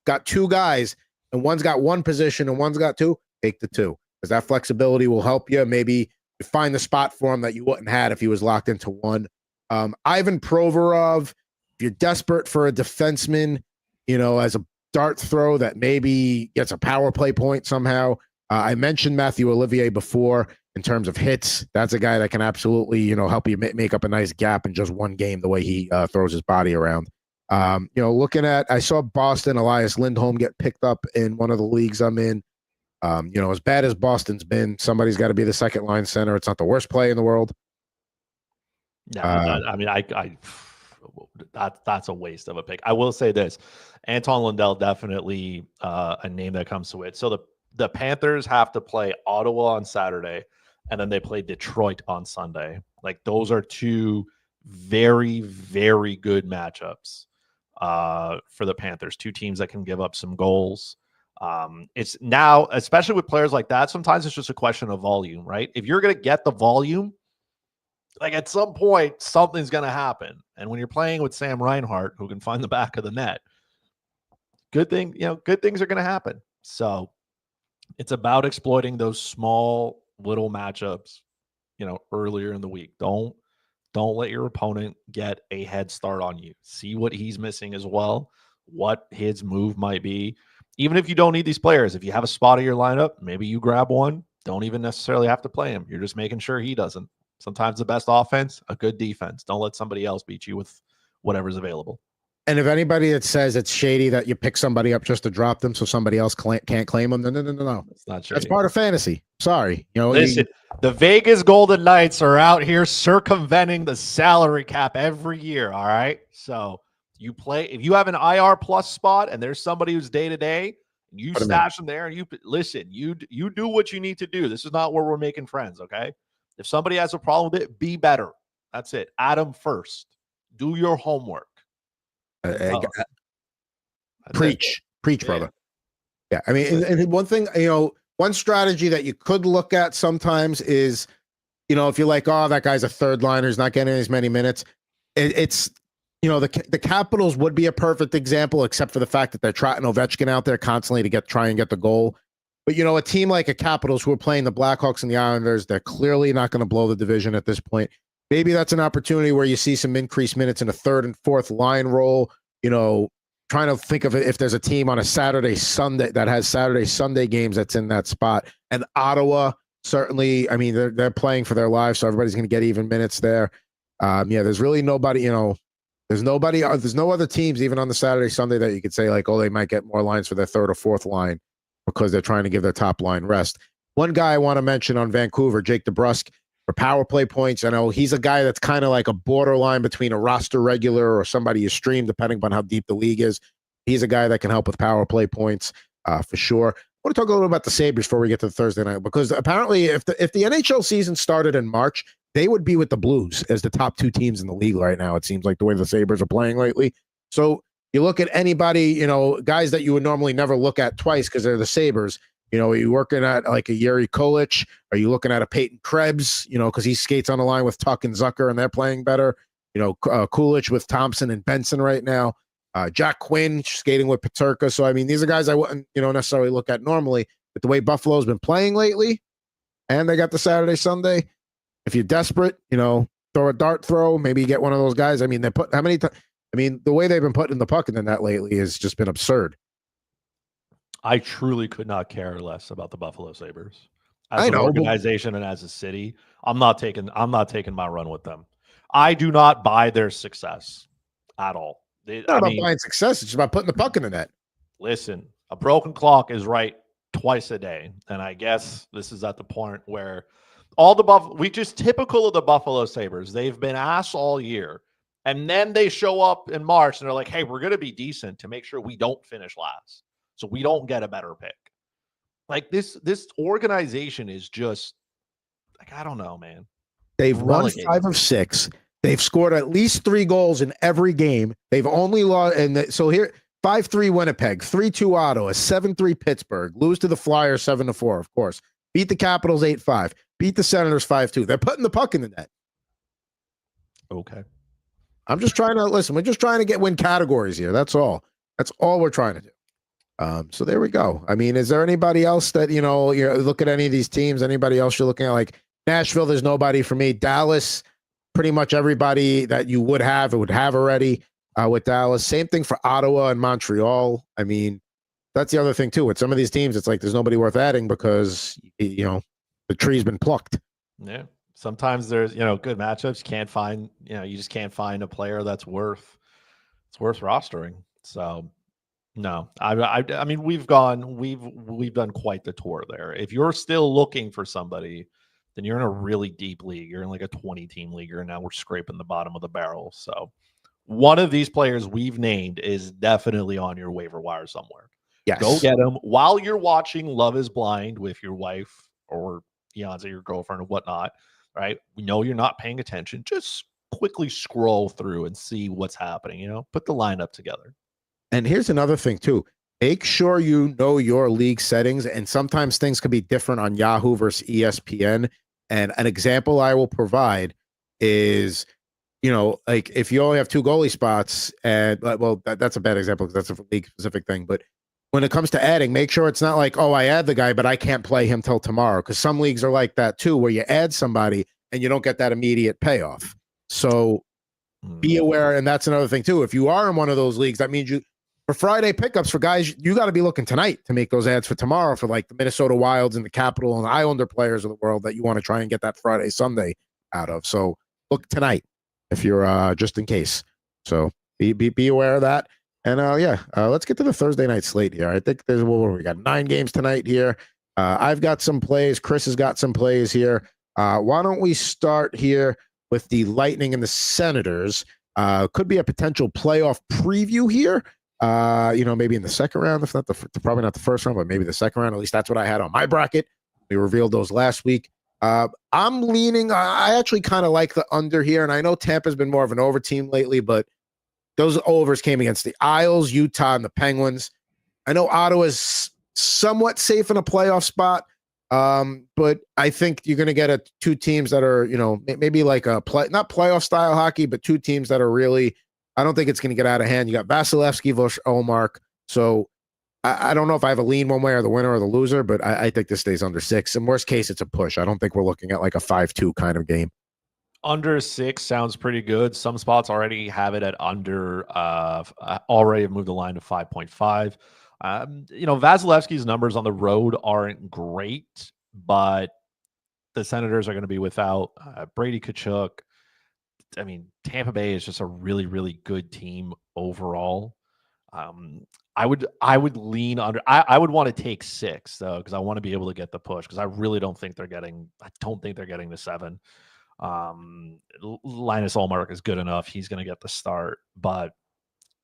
got two guys and one's got one position and one's got two, take the two, because that flexibility will help you. Maybe you find the spot for him that you wouldn't had if he was locked into one. Ivan Provorov, if you're desperate for a defenseman, as a dart throw that maybe gets a power play point somehow. I mentioned Matthew Olivier before. in terms of hits. That's a guy that can absolutely, help you make up a nice gap in just one game, the way he throws his body around. I saw Boston, Elias Lindholm get picked up in one of the leagues I'm in. As bad as Boston's been, somebody's got to be the second line center. It's not the worst play in the world. No, that's a waste of a pick. I will say this: Anton Lundell, definitely a name that comes to it. So the Panthers have to play Ottawa on Saturday, and then they play Detroit on Sunday. Like, those are two very, very good matchups for the Panthers. Two teams that can give up some goals. It's now, especially with players like that, sometimes it's just a question of volume, right? If you're going to get the volume, like, at some point, something's going to happen. And when you're playing with Sam Reinhart, who can find the back of the net, good things are going to happen. So it's about exploiting those small little matchups, earlier in the week. Don't let your opponent get a head start on you. See what he's missing as well, what his move might be. Even if you don't need these players, if you have a spot of your lineup, maybe you grab one. Don't even necessarily have to play him. You're just making sure he doesn't. Sometimes the best offense, a good defense. Don't let somebody else beat you with whatever's available. And if anybody that says it's shady that you pick somebody up just to drop them so somebody else can't claim them, no. It's not shady. That's part of fantasy. Sorry. Listen, the Vegas Golden Knights are out here circumventing the salary cap every year, all right? So you play, if you have an IR plus spot and there's somebody who's day-to-day, you stash them there and you do what you need to do. This is not where we're making friends, okay? If somebody has a problem with it, be better. That's it. Add them first. Do your homework. Preach, brother. Yeah, I mean, and one thing, one strategy that you could look at sometimes is, if you're like, oh, that guy's a third liner, he's not getting as many minutes. It's the Capitals would be a perfect example, except for the fact that they're trotting Ovechkin out there constantly to try and get the goal. But, a team like a Capitals who are playing the Blackhawks and the Islanders, they're clearly not going to blow the division at this point. Maybe that's an opportunity where you see some increased minutes in a third and fourth line role. Trying to think of it, if there's a team on a Saturday-Sunday that has Saturday-Sunday games that's in that spot. And Ottawa, certainly, I mean, they're playing for their lives, so everybody's going to get even minutes there. There's really nobody, there's no other teams even on the Saturday-Sunday that you could say, like, oh, they might get more lines for their third or fourth line because they're trying to give their top line rest. One guy I want to mention on Vancouver, Jake DeBrusk, for power play points. I know he's a guy that's kind of like a borderline between a roster regular or somebody you stream, depending on how deep the league is. He's a guy that can help with power play points for sure. I want to talk a little about the Sabres before we get to the Thursday night, because apparently if the NHL season started in March, they would be with the Blues as the top two teams in the league right now. It seems like the way the Sabres are playing lately. So you look at anybody, guys that you would normally never look at twice because they're the Sabres. Are you working at like a Yuri Kolich? Are you looking at a Peyton Krebs, because he skates on the line with Tuck and Zucker and they're playing better? Kulich with Thompson and Benson right now. Jack Quinn skating with Peterka. So, I mean, these are guys I wouldn't, necessarily look at normally. But the way Buffalo's been playing lately, and they got the Saturday, Sunday, if you're desperate, throw a dart throw, maybe you get one of those guys. I mean, the way they've been putting the puck in the net lately has just been absurd. I truly could not care less about the Buffalo Sabres as an organization and as a city. I'm not taking my run with them. I do not buy their success at all. It's not about buying success. It's about putting the puck in the net. Listen, a broken clock is right twice a day. And I guess this is at the point where typical of the Buffalo Sabres. They've been ass all year. And then they show up in March and they're like, hey, we're going to be decent to make sure we don't finish last, so we don't get a better pick. Like, this organization is just like, I don't know, man. They've won 5 of 6. They've scored at least 3 goals in every game. They've only lost, so here 5-3 Winnipeg, 3-2 Ottawa, 7-3 Pittsburgh, lose to the Flyers 7-4, of course. Beat the Capitals 8-5, beat the Senators 5-2. They're putting the puck in the net. Okay. I'm just trying to listen. We're just trying to win categories here. That's all. That's all we're trying to do. So there we go. I mean, is there anybody else that, you look at any of these teams, anybody else you're looking at? Like Nashville, there's nobody for me. Dallas, pretty much everybody that you would have already with Dallas. Same thing for Ottawa and Montreal. I mean, that's the other thing too. With some of these teams, it's like there's nobody worth adding because, the tree's been plucked. Yeah. Sometimes there's, good matchups. You just can't find a player that's it's worth rostering. So no, I mean, we've done quite the tour there. If you're still looking for somebody, then you're in a really deep league. You're in like a 20 team league, and now we're scraping the bottom of the barrel. So one of these players we've named is definitely on your waiver wire somewhere. Go Yes. get him while you're watching Love is Blind with your wife or Beyonce, your girlfriend, or whatnot. Right? We know you're not paying attention. Just quickly scroll through and see what's happening. Put the lineup together. And here's another thing too. Make sure you know your league settings, and sometimes things can be different on Yahoo versus ESPN. And an example I will provide is, like if you only have 2 goalie spots, and well, that's a bad example because that's a league specific thing. But when it comes to adding, make sure it's not like, oh, I add the guy, but I can't play him till tomorrow, because some leagues are like that too, where you add somebody and you don't get that immediate payoff. So be aware, and that's another thing too. If you are in one of those leagues, that means for Friday pickups for guys, you got to be looking tonight to make those ads for tomorrow for like the Minnesota Wilds and the Capital and the Islander players of the world that you want to try and get that Friday, Sunday out of. So look tonight if you're just in case. So be aware of that. And let's get to the Thursday night slate here. I think we got 9 games tonight here. I've got some plays. Chris has got some plays here. Why don't we start here with the Lightning and the Senators? Could be a potential playoff preview here. Maybe in the second round, if not probably not the first round, but maybe the second round. At least that's what I had on my bracket. We revealed those last week. I'm leaning. I actually kind of like the under here, and I know Tampa's been more of an over team lately, but those overs came against the Isles, Utah, and the Penguins. I know Ottawa's somewhat safe in a playoff spot, but I think you're going to get 2 teams that are, maybe like not playoff style hockey, but 2 teams that are really. I don't think it's going to get out of hand. You got Vasilevsky versus Olmark. So I don't know if I have a lean one way or the winner or the loser, but I think this stays under 6. In worst case, it's a push. I don't think we're looking at like a 5-2 kind of game. Under 6 sounds pretty good. Some spots already have it at under. Already have moved the line to 5.5. Vasilevsky's numbers on the road aren't great, but the Senators are going to be without Brady Tkachuk. I mean, Tampa Bay is just a really, really good team overall. I would lean under. I would want to take 6 though, because I want to be able to get the push, because I really don't think they're getting. I don't think they're getting the 7. Linus Ullmark is good enough. He's going to get the start, but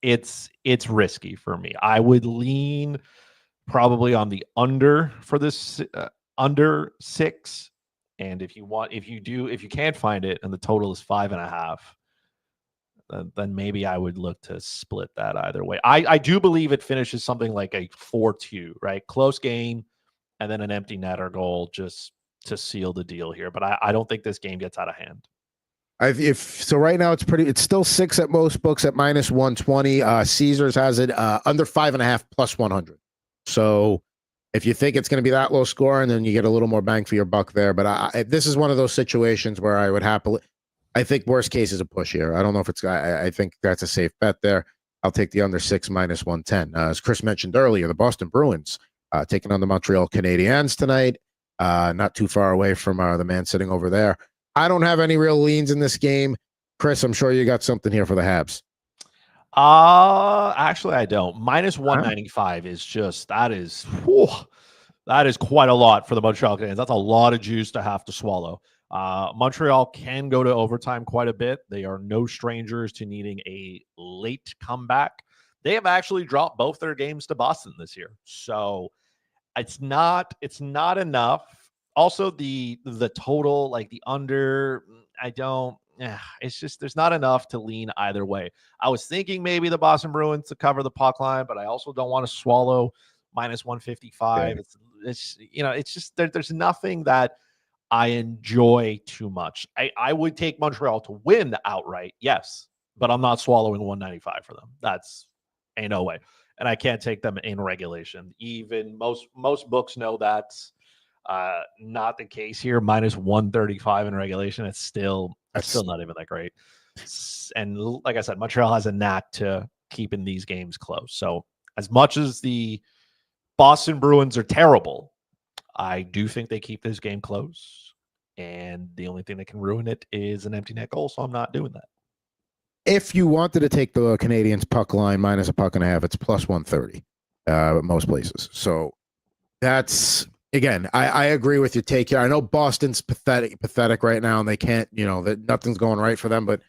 it's risky for me. I would lean probably on the under for this under 6. And if you can't find it and the total is 5.5, then maybe I would look to split that either way. I do believe it finishes something like a 4-2, right? Close game, and then an empty netter goal just to seal the deal here. But I don't think this game gets out of hand. So right now it's still 6 at most books at -120. Caesars has it under 5.5 plus 100. So if you think it's going to be that low scoring, then you get a little more bang for your buck there. But this is one of those situations where I would happily. I think worst case is a push here. I don't know if it's. I think that's a safe bet there. I'll take the under 6 -110. As Chris mentioned earlier, the Boston Bruins taking on the Montreal Canadiens tonight. Not too far away from the man sitting over there. I don't have any real leans in this game. Chris, I'm sure you got something here for the Habs. Actually, I don't. -195 is just that is quite a lot for the Montreal Canadiens. That's a lot of juice to have to swallow. Montreal can go to overtime quite a bit. They are no strangers to needing a late comeback. They have actually dropped both their games to Boston this year, so it's not enough. Also, the total, like the under, it's just there's not enough to lean either way. I was thinking maybe the Boston Bruins to cover the puck line, but I also don't want to swallow -155. Okay. It's just there's nothing that I enjoy too much. I would take Montreal to win outright, yes, but I'm not swallowing 195 for them. That's ain't no way. And I can't take them in regulation. Even most books know that's not the case here. -135 in regulation. It's still not even that great. And like I said, Montreal has a knack to keeping these games close. So as much as the Boston Bruins are terrible, I do think they keep this game close. And the only thing that can ruin it is an empty net goal. So I'm not doing that. If you wanted to take the Canadians puck line minus a puck and a half, it's plus 130 at most places. So that's, again, I agree with your take here. I know Boston's pathetic right now, and they can't, that nothing's going right for them, but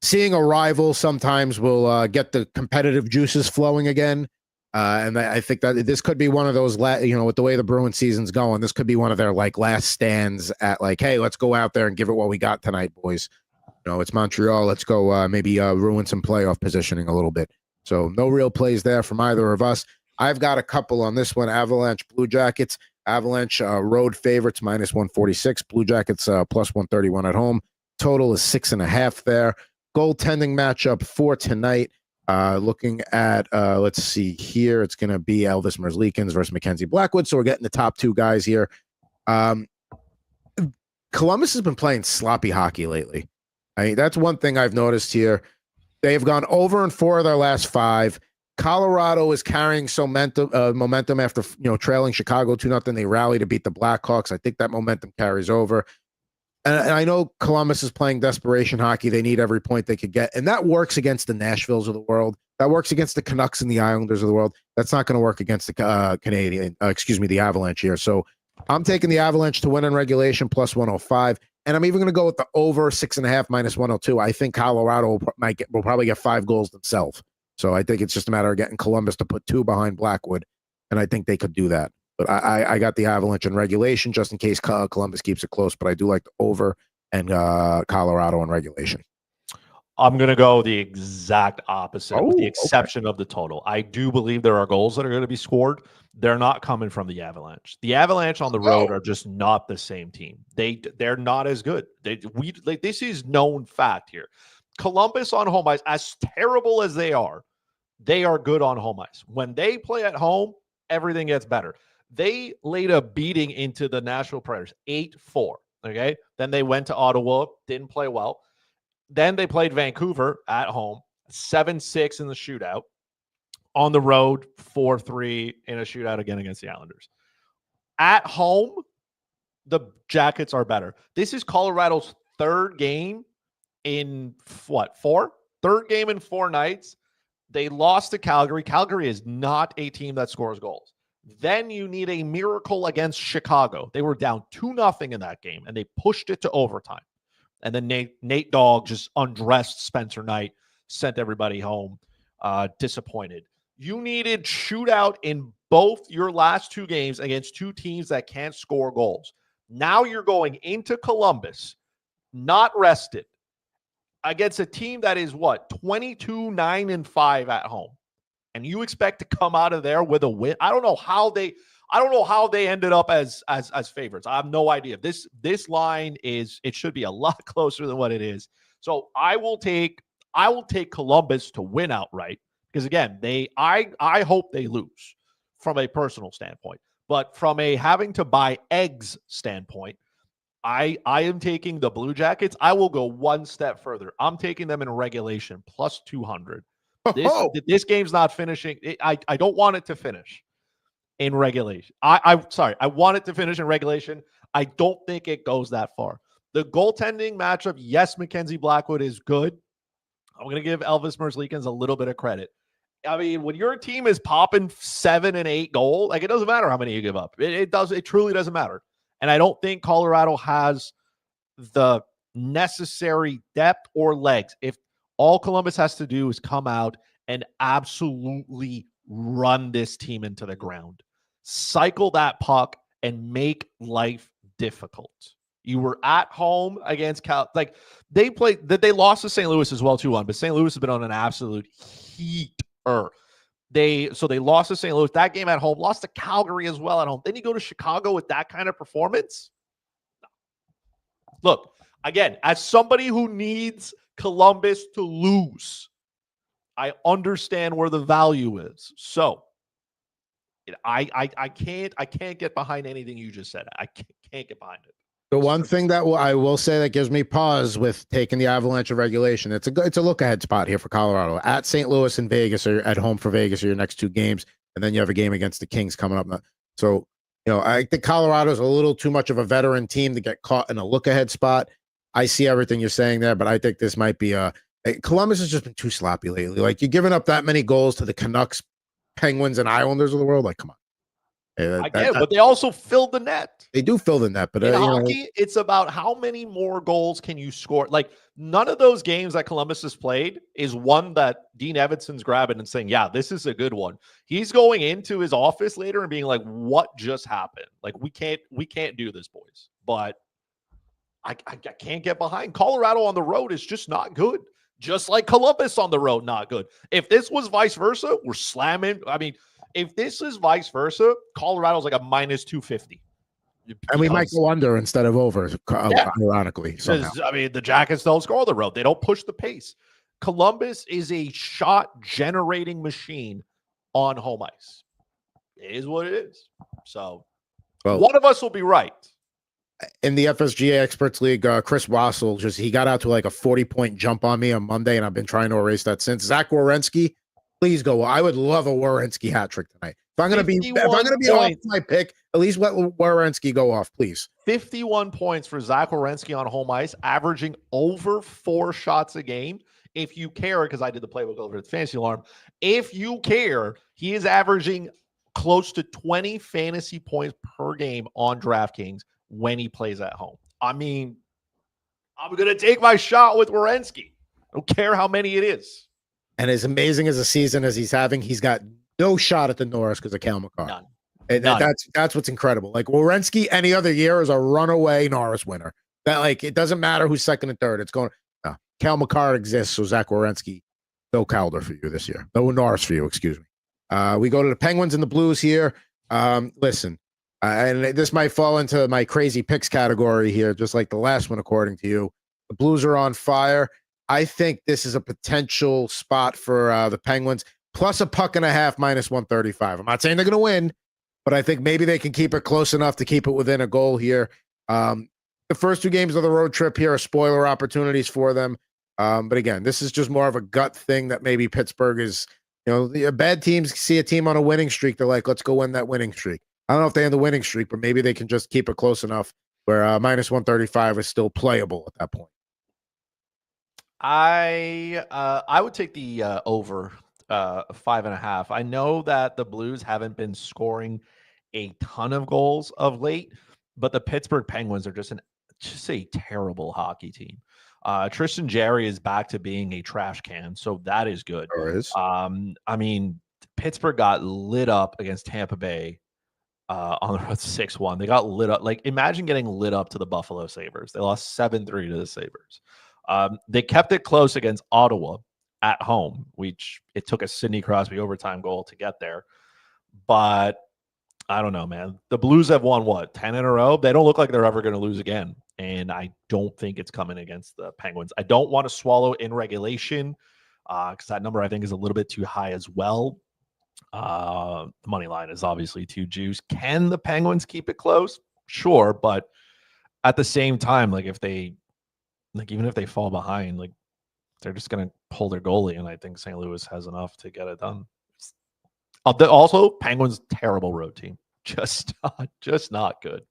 seeing a rival sometimes will get the competitive juices flowing again. And I think that this could be one of those, with the way the Bruins season's going, this could be one of their last stands at hey, let's go out there and give it what we got tonight, boys. It's Montreal. Let's go maybe ruin some playoff positioning a little bit. So no real plays there from either of us. I've got a couple on this one. Avalanche, Blue Jackets. Avalanche road favorites minus 146. Blue Jackets plus 131 at home. Total is 6.5 there. Goaltending matchup for tonight. Looking at, let's see here. It's going to be Elvis Merzlikins versus Mackenzie Blackwood. So we're getting the top two guys here. Columbus has been playing sloppy hockey lately. I mean, that's one thing I've noticed here. They've gone over in 4 of their last 5. Colorado is carrying some momentum after trailing Chicago 2-0. They rally to beat the Blackhawks. I think that momentum carries over. And I know Columbus is playing desperation hockey. They need every point they could get. And that works against the Nashvilles of the world. That works against the Canucks and the Islanders of the world. That's not going to work against the the Avalanche here. So I'm taking the Avalanche to win in regulation plus 105. And I'm even going to go with the over 6.5 minus 102. I think Colorado will probably get 5 goals themselves. So I think it's just a matter of getting Columbus to put 2 behind Blackwood. And I think they could do that. But I got the Avalanche in regulation just in case Columbus keeps it close. But I do like the over and Colorado in regulation. I'm going to go the exact opposite with the exception of the total. I do believe there are goals that are going to be scored. They're not coming from the Avalanche. The Avalanche on the road are just not the same team. They're not as good. This is known fact here. Columbus on home ice, as terrible as they are good on home ice. When they play at home, everything gets better. They laid a beating into the Nashville Predators, 8-4. Okay. Then they went to Ottawa, didn't play well. Then they played Vancouver at home, 7-6 in the shootout. On the road, 4-3 in a shootout again against the Islanders. At home, the Jackets are better. This is Colorado's third game in what, 4? Third game in 4 nights. They lost to Calgary. Calgary is not a team that scores goals. Then you need a miracle against Chicago. They were down 2-0 in that game, and they pushed it to overtime. And then Nate Dogg just undressed Spencer Knight, sent everybody home disappointed. You needed shootout in both your last 2 games against 2 teams that can't score goals. Now you're going into Columbus, not rested, against a team that is 22-9-5 at home. And you expect to come out of there with a win. I don't know how they ended up as favorites. I have no idea. This line it should be a lot closer than what it is. So I will take Columbus to win outright because again, I hope they lose from a personal standpoint. But from a having to buy eggs standpoint, I am taking the Blue Jackets. I will go one step further. I'm taking them in regulation plus 200. This game's not finishing. I don't want it to finish in regulation. I want it to finish in regulation. I don't think it goes that far. The goaltending matchup, yes, Mackenzie Blackwood is good. I'm going to give Elvis Merzlikins a little bit of credit. I mean, when your team is popping 7 and 8 goals, it doesn't matter how many you give up. It truly doesn't matter. And I don't think Colorado has the necessary depth or legs. If all Columbus has to do is come out and absolutely run this team into the ground, cycle that puck, and make life difficult. You were at home against Cal. They lost to St. Louis as well, too, but St. Louis has been on an absolute heater. They lost to St. Louis. That game at home, lost to Calgary as well at home. Then you go to Chicago with that kind of performance. Look, again, as somebody who needs Columbus to lose, I understand where the value is. So I can't get behind anything you just said. I can't get behind it. The one thing that I will say that gives me pause with taking the Avalanche of regulation, it's a look ahead spot here for Colorado. At St. Louis and Vegas, or at home for Vegas, are your next 2 games, and then you have a game against the Kings coming up. So I think Colorado's a little too much of a veteran team to get caught in a look-ahead spot. I see everything you're saying there, but I think this might be Columbus has just been too sloppy lately. Like, you're giving up that many goals to the Canucks, Penguins, and Islanders of the world. Like, come on. I get it, but they also filled the net. They do fill the net, but in hockey, it's about how many more goals can you score. Like, none of those games that Columbus has played is one that Dean Evanson's grabbing and saying, yeah, this is a good one. He's going into his office later and being like, what just happened? Like, we can't do this, boys. But I can't get behind. Colorado on the road is just not good. Just like Columbus on the road, not good. If this was vice versa, we're slamming. I mean, if this is vice versa, Colorado's like a minus 250. And we might go under instead of over, ironically. I mean, the Jackets don't score on the road. They don't push the pace. Columbus is a shot-generating machine on home ice. It is what it is. So one of us will be right. In the FSGA Experts League, Chris Wassel, he got out to like a 40-point jump on me on Monday, and I've been trying to erase that since. Zach Werenski, please go. I would love a Werenski hat trick tonight. If I'm going to be off my pick, at least let Werenski go off, please. 51 points for Zach Werenski on home ice, averaging over 4 shots a game. If you care, because I did the playbook over at the Fantasy Alarm, if you care, he is averaging close to 20 fantasy points per game on DraftKings when he plays at home. I mean, I'm going to take my shot with Werenski. I don't care how many it is. And as amazing as a season as he's having, he's got no shot at the Norris because of Cale Makar. None. And that's what's incredible. Like, Werenski any other year is a runaway Norris winner. That, like, it doesn't matter who's second and third. It's going. No, Cale Makar exists, so Zach Werenski, no Calder for you this year. No Norris for you. Excuse me. We go to the Penguins and the Blues here. Listen, and this might fall into my crazy picks category here, just like the last one, according to you. The Blues are on fire. I think this is a potential spot for the Penguins, plus a puck and a half, minus 135. I'm not saying they're going to win, but I think maybe they can keep it close enough to keep it within a goal here. The first 2 games of the road trip here are spoiler opportunities for them. But again, this is just more of a gut thing that maybe Pittsburgh is, the bad teams see a team on a winning streak. They're like, let's go win that winning streak. I don't know if they end the winning streak, but maybe they can just keep it close enough where minus 135 is still playable at that point. I would take the over 5.5. I know that the Blues haven't been scoring a ton of goals of late, but the Pittsburgh Penguins are just a terrible hockey team. Tristan Jarry is back to being a trash can, so that is good. There is. I mean, Pittsburgh got lit up against Tampa Bay on the road 6-1. They got lit up. Like, imagine getting lit up to the Buffalo Sabres. They lost 7-3 to the Sabres. They kept it close against Ottawa at home, which it took a Sidney Crosby overtime goal to get there. But I don't know, man. The Blues have won, 10 in a row? They don't look like they're ever going to lose again. And I don't think it's coming against the Penguins. I don't want to swallow in regulation because that number I think is a little bit too high as well. The money line is obviously too juice. Can the Penguins keep it close? Sure. But at the same time, even if they fall behind, they're just going to pull their goalie. And I think St. Louis has enough to get it done. Also, Penguins, terrible road team. Just not good.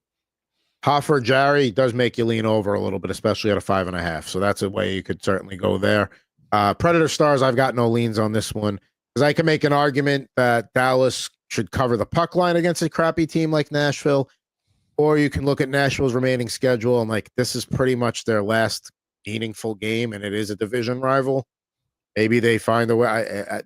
Hoffer Jarry does make you lean over a little bit, especially at a 5.5. So that's a way you could certainly go there. Predator Stars, I've got no leans on this one because I can make an argument that Dallas should cover the puck line against a crappy team like Nashville, or you can look at Nashville's remaining schedule and this is pretty much their last meaningful game, and it is a division rival. Maybe they find a way.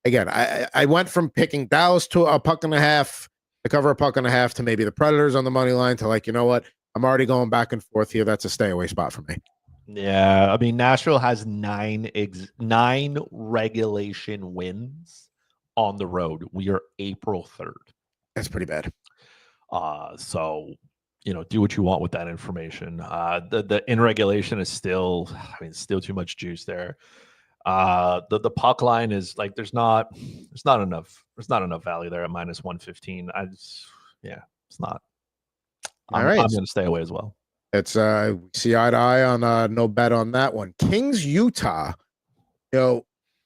I went from picking Dallas to a puck and a half to cover a puck and a half to maybe the Predators on the money line to you know what? I'm already going back and forth here. That's a stay away spot for me. Yeah. I mean, Nashville has 9 regulation wins on the road. We are April 3rd. That's pretty bad. So, do what you want with that information. The in regulation is still too much juice there. The puck line is there's not enough value there at minus 115. It's not. I'm going to stay away as well. It's see eye to eye on no bet on that one. Kings Utah.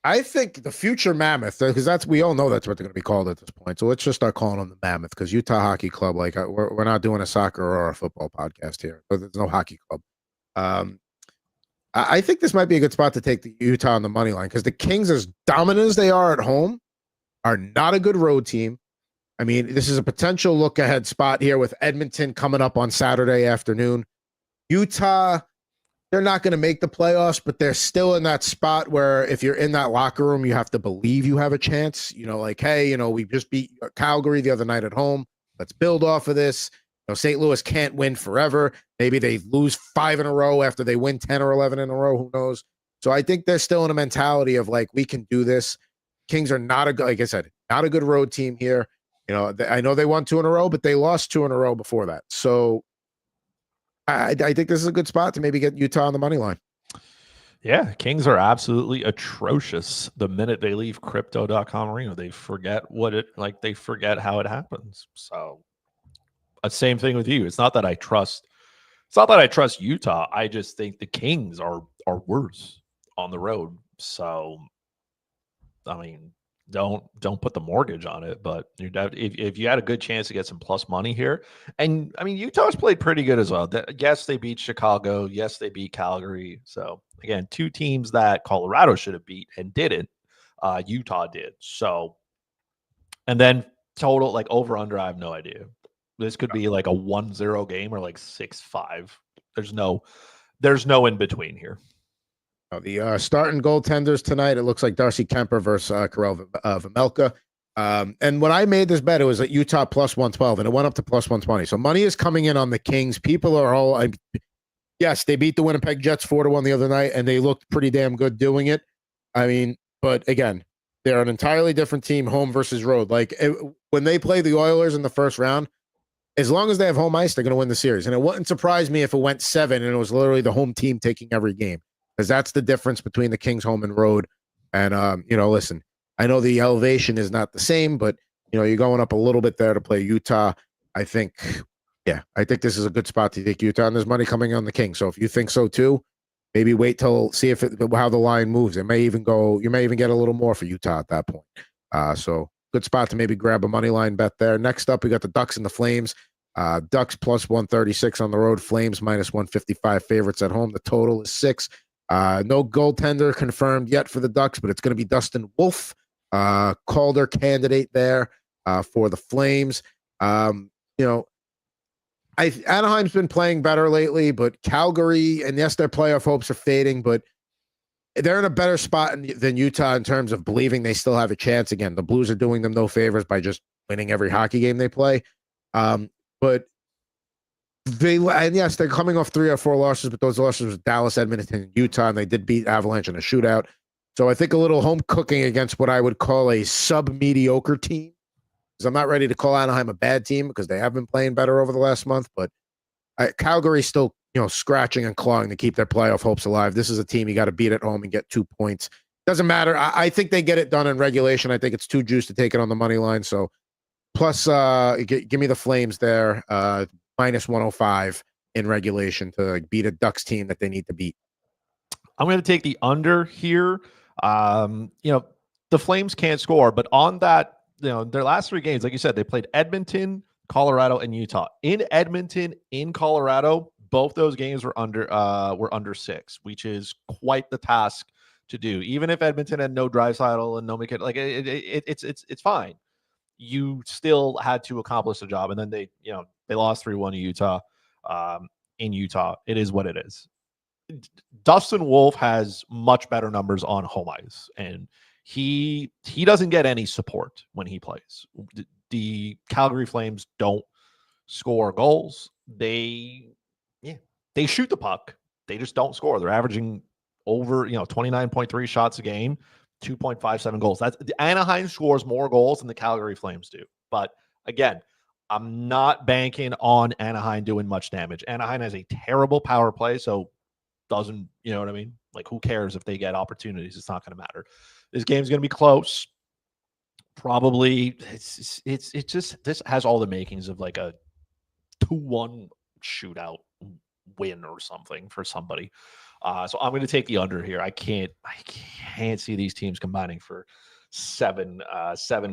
I think the future Mammoth, because we all know that's what they're going to be called at this point. So let's just start calling them the Mammoth, because Utah Hockey Club, like we're not doing a soccer or a football podcast here. There's no hockey club. Um, I think this might be a good spot to take the Utah on the money line, because the Kings, as dominant as they are at home, are not a good road team. I mean, this is a potential look ahead spot here with Edmonton coming up on Saturday afternoon. Utah, they're not going to make the playoffs, but they're still in that spot where if you're in that locker room, you have to believe you have a chance. Like, hey, we just beat Calgary the other night at home. Let's build off of this. St. Louis can't win forever. Maybe they lose 5 in a row after they win 10 or 11 in a row. Who knows? So I think they're still in a mentality of like, we can do this. Kings are not like I said, not a good road team here. I know they won 2 in a row, but they lost 2 in a row before that. So I think this is a good spot to maybe get Utah on the money line. Yeah, Kings are absolutely atrocious. The minute they leave crypto.com arena, they forget they forget how it happens. So same thing with you. It's not that I trust Utah. I just think the Kings are worse on the road. So I mean, don't put the mortgage on it, but if you had a good chance to get some plus money here, and I mean Utah's played pretty good as well. Yes, they beat Chicago. Yes, they beat Calgary. So again, 2 teams that Colorado should have beat and didn't. Utah did. So, and then total like over under, I have no idea. This could be like a 1-0 game or like 6-5. There's no in between here. The starting goaltenders tonight, it looks like Darcy Kemper versus Karel Vejmelka. And when I made this bet, it was at Utah plus 112, and it went up to plus 120. So money is coming in on the Kings. People are all, yes, they beat the Winnipeg Jets 4-1 the other night, and they looked pretty damn good doing it. I mean, but again, they're an entirely different team, home versus road. Like when they play the Oilers in the first round, as long as they have home ice, they're going to win the series. And it wouldn't surprise me if it went 7 and it was literally the home team taking every game, because that's the difference between the Kings home and road. And, listen, I know the elevation is not the same, but, you're going up a little bit there to play Utah. I think this is a good spot to take Utah, and there's money coming on the Kings. So if you think so too, maybe wait till see how the line moves. You may even get a little more for Utah at that point. So good spot to maybe grab a money line bet there. Next up, we got the Ducks and the Flames. Ducks plus 136 on the road. Flames minus 155 favorites at home. The total is 6. No goaltender confirmed yet for the Ducks, but it's going to be Dustin Wolf, Calder candidate there for the Flames. Anaheim's been playing better lately, but Calgary, and yes, their playoff hopes are fading, but they're in a better spot than Utah in terms of believing they still have a chance. Again, the Blues are doing them no favors by just winning every hockey game they play. But yes, they're coming off 3 or 4 losses, but those losses was Dallas, Edmonton, and Utah, and they did beat Avalanche in a shootout. So I think a little home cooking against what I would call a sub-mediocre team, because I'm not ready to call Anaheim a bad team because they have been playing better over the last month, but Calgary's still scratching and clawing to keep their playoff hopes alive. This is a team you got to beat at home and get 2 points. Doesn't matter. I think they get it done in regulation. I think it's too juice to take it on the money line. So plus, give me the Flames there, minus 105 in regulation to beat a Ducks team that they need to beat. I'm going to take the under here. The Flames can't score, but on that, their last 3 games, like you said, they played Edmonton, Colorado, and Utah. In Edmonton, in Colorado, both those games were under 6, which is quite the task to do. Even if Edmonton had no Draisaitl and no McKinnon, like it's fine. You still had to accomplish the job, and then they lost 3-1 to Utah. In Utah, it is what it is. Dustin Wolf has much better numbers on home ice, and he doesn't get any support when he plays. The Calgary Flames don't score goals. They shoot the puck. They just don't score. They're averaging over 29.3 shots a game, 2.57 goals. That's the Anaheim scores more goals than the Calgary Flames do. But again, I'm not banking on Anaheim doing much damage. Anaheim has a terrible power play, so doesn't, you know what I mean? Like, who cares if they get opportunities? It's not going to matter. This game's going to be close. Probably, it's just, this has all the makings of like a 2-1 shootout win or something for somebody. So I'm going to take the under here. I can't see these teams combining for seven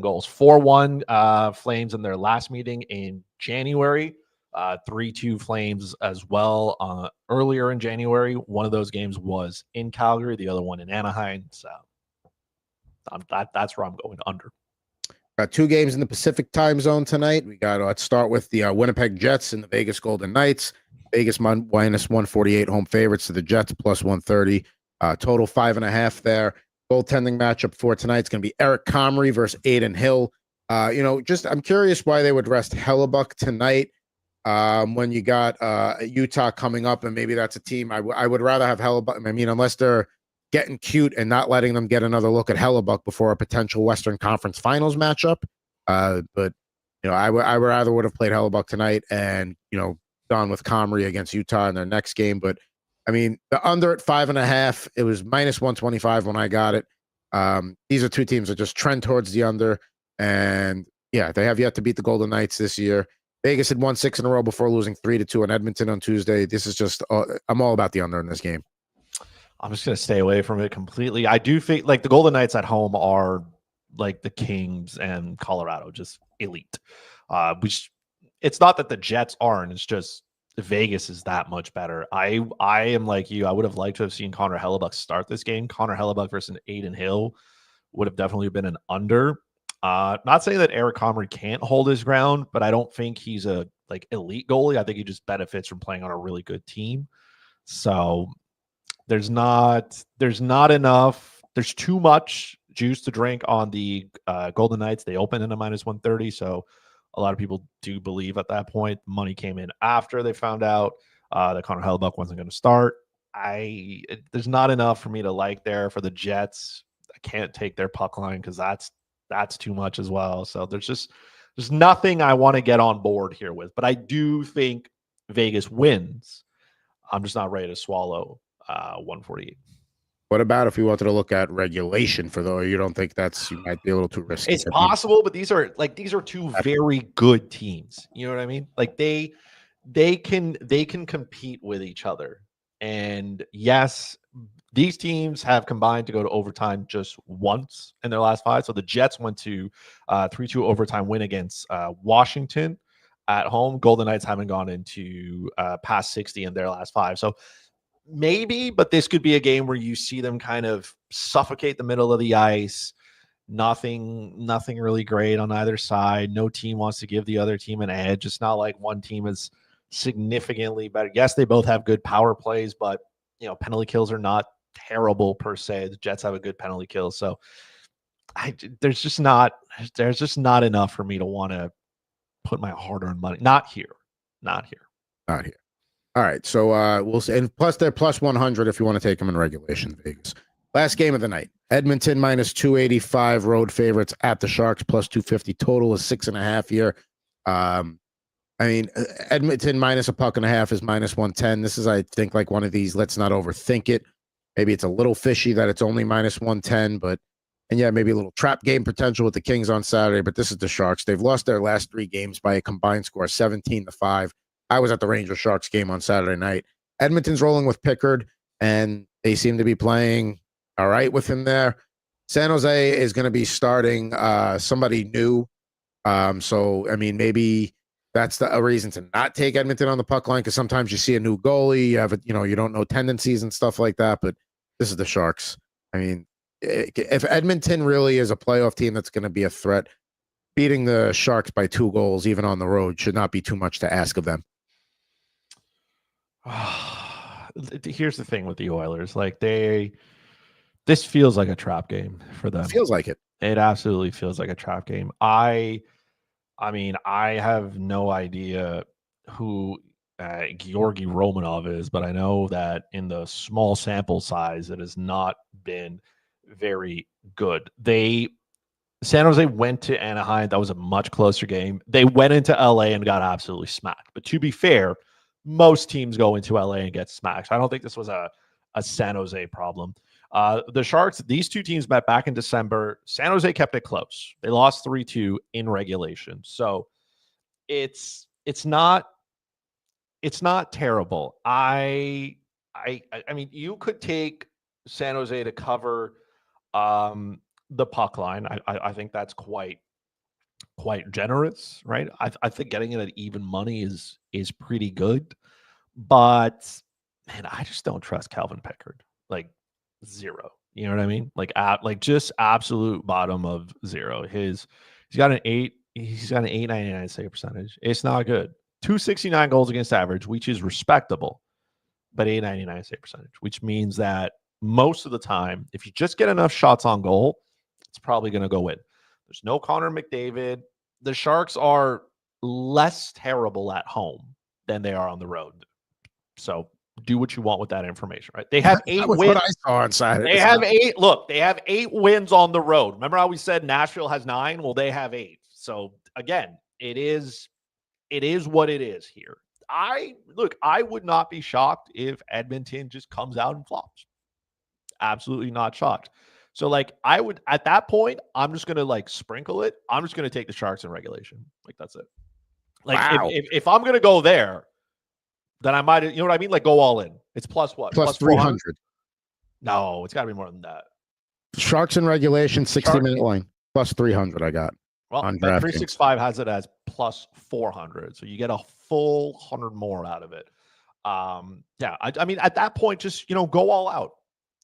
goals. 4-1 Flames in their last meeting in January. 3-2 Flames as well earlier in January. One of those games was in Calgary, the other one in Anaheim. So that's where I'm going under. Got 2 games in the Pacific time zone tonight. Let's start with the Winnipeg Jets and the Vegas Golden Knights. Vegas minus 148 home favorites to the Jets plus 130. Total 5.5 there. Goaltending matchup for tonight is going to be Eric Comrie versus Aiden Hill. I'm curious why they would rest Hellebuck tonight when you got Utah coming up, and maybe that's a team I would rather have Hellebuck. I mean, unless they're getting cute and not letting them get another look at Hellebuck before a potential Western Conference Finals matchup. But I would have played Hellebuck tonight and gone with Comrie against Utah in their next game. But I mean, the under at 5.5, it was minus 125 when I got it. These are 2 teams that just trend towards the under, and yeah, they have yet to beat the Golden Knights this year. Vegas had won 6 in a row before losing 3-2 in Edmonton on Tuesday. This is just I'm all about the under in this game. I'm just going to stay away from it completely. I do think like the Golden Knights at home are like the Kings and Colorado, just elite. Which it's not that the Jets aren't. It's just Vegas is that much better. I am like you. I would have liked to have seen Connor Hellebuck start this game. Connor Hellebuck versus Aiden Hill would have definitely been an under. Not saying that Eric Comrie can't hold his ground, but I don't think he's a like elite goalie. I think he just benefits from playing on a really good team. So there's not enough. There's too much juice to drink on the Golden Knights. They opened in a minus 130, so a lot of people do believe at that point money came in after they found out that Connor Hellebuck wasn't going to start. There's not enough for me to like there for the Jets. I can't take their puck line because that's too much as well. So there's nothing I want to get on board here with. But I do think Vegas wins. I'm just not ready to swallow 148. What about if we wanted to look at regulation for though? You don't think you might be a little too risky? It's possible, but these are 2 very good teams. You know what I mean? Like they can compete with each other. And yes, these teams have combined to go to overtime just once in their last 5. So the Jets went to 3-2 overtime win against Washington at home. Golden Knights haven't gone into past 60 in their last 5. So maybe, but this could be a game where you see them kind of suffocate the middle of the ice. Nothing really great on either side. No team wants to give the other team an edge. It's not like one team is significantly better. Yes, they both have good power plays, but penalty kills are not terrible per se. The Jets have a good penalty kill. So there's just not enough for me to want to put my hard-earned money. Not here. All right, so we'll see. And plus, they're plus 100 if you want to take them in regulation. Vegas. Last game of the night: Edmonton minus 285 road favorites at the Sharks plus 250. Total is 6.5 here. Edmonton minus a puck and a half is minus 110. This is, I think, like one of these. Let's not overthink it. Maybe it's a little fishy that it's only minus 110, and yeah, maybe a little trap game potential with the Kings on Saturday. But this is the Sharks. They've lost their last 3 games by a combined score 17-5. I was at the Rangers Sharks game on Saturday night. Edmonton's rolling with Pickard, and they seem to be playing all right with him there. San Jose is going to be starting somebody new. So, I mean, maybe that's a reason to not take Edmonton on the puck line, because sometimes you see a new goalie, you have you don't know tendencies and stuff like that. But this is the Sharks. I mean, if Edmonton really is a playoff team that's going to be a threat, beating the Sharks by 2 goals, even on the road, should not be too much to ask of them. Here's the thing with the Oilers. Like this feels like a trap game for them. It feels like it. It absolutely feels like a trap game. I mean, I have no idea who Georgi Romanov is, but I know that in the small sample size, it has not been very good. San Jose went to Anaheim. That was a much closer game. They went into LA and got absolutely smacked. But to be fair, most teams go into LA and get smacked. So I don't think this was a San Jose problem. The Sharks, these 2 teams met back in December. San Jose kept it close. They lost 3-2 in regulation. So it's not terrible. I I mean, you could take San Jose to cover the puck line. I think that's quite generous, right? I think getting it at even money is pretty good, but man, I just don't trust Calvin Pickard. Like zero. You know what I mean? Like just absolute bottom of zero. He's got an 899 save percentage. It's not good. 269 goals against average, which is respectable, but 899 save percentage, which means that most of the time, if you just get enough shots on goal, it's probably going to go in. There's no Connor McDavid. The Sharks are less terrible at home than they are on the road. So do what you want with that information, right? They have 8 wins. What I saw on Saturday. They have 8. Look, they have 8 wins on the road. Remember how we said Nashville has 9? Well, they have 8. So again, it is what it is here. I would not be shocked if Edmonton just comes out and flops. Absolutely not shocked. So like I would at that point, I'm just gonna like sprinkle it. I'm just gonna take the Sharks in regulation. Like that's it. Like wow. if I'm gonna go there, then I might, you know what I mean? Like go all in. It's plus what? Plus 300. No, it's got to be more than that. Sharks in regulation, 60-minute line. Plus 300 I got. Well, 365 has it as plus 400. So you get a full 100 more out of it. Yeah, I mean, at that point, just, go all out.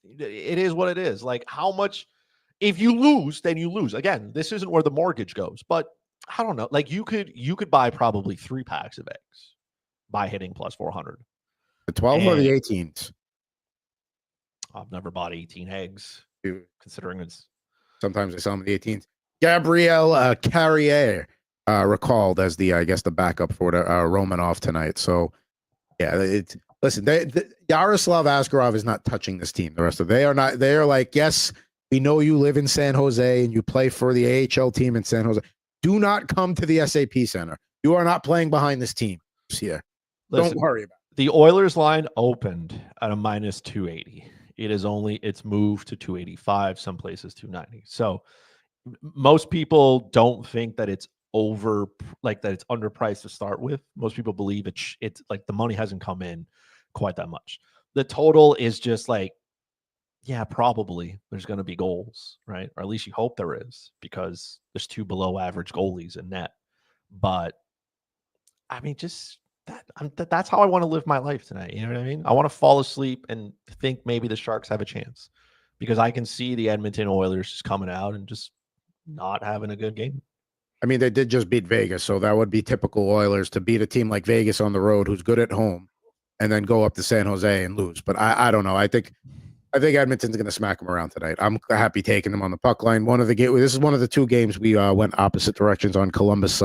It is what it is. Like how much, if you lose, then you lose. Again, this isn't where the mortgage goes, but I don't know. Like you could buy probably 3 packs of eggs by hitting plus 400. The 12 or the 18s? I've never bought 18 eggs, considering it's. Sometimes they sell them the 18s. Gabriel Carrier recalled as the backup for the Romanov tonight. So yeah, listen. Yaroslav Askarov is not touching this team. The rest of they are not. They are like, yes, we know you live in San Jose and you play for the AHL team in San Jose. Do not come to the SAP Center. You are not playing behind this team here. Listen, don't worry about it. The Oilers line opened at a minus 280. It's moved to 285, some places 290. So most people don't think that it's that it's underpriced to start with. Most people believe it's like the money hasn't come in quite that much. The total is just like, yeah, probably there's going to be goals, right? Or at least you hope there is, because there's 2 below average goalies in net. But I mean, just that's how I want to live my life tonight. You know what I mean? I want to fall asleep and think maybe the Sharks have a chance, because I can see the Edmonton Oilers just coming out and just not having a good game. I mean, they did just beat Vegas, so that would be typical Oilers to beat a team like Vegas on the road who's good at home and then go up to San Jose and lose. But I don't know. I think Edmonton's going to smack them around tonight. I'm happy taking them on the puck line. This is one of the 2 games we went opposite directions on. Columbus,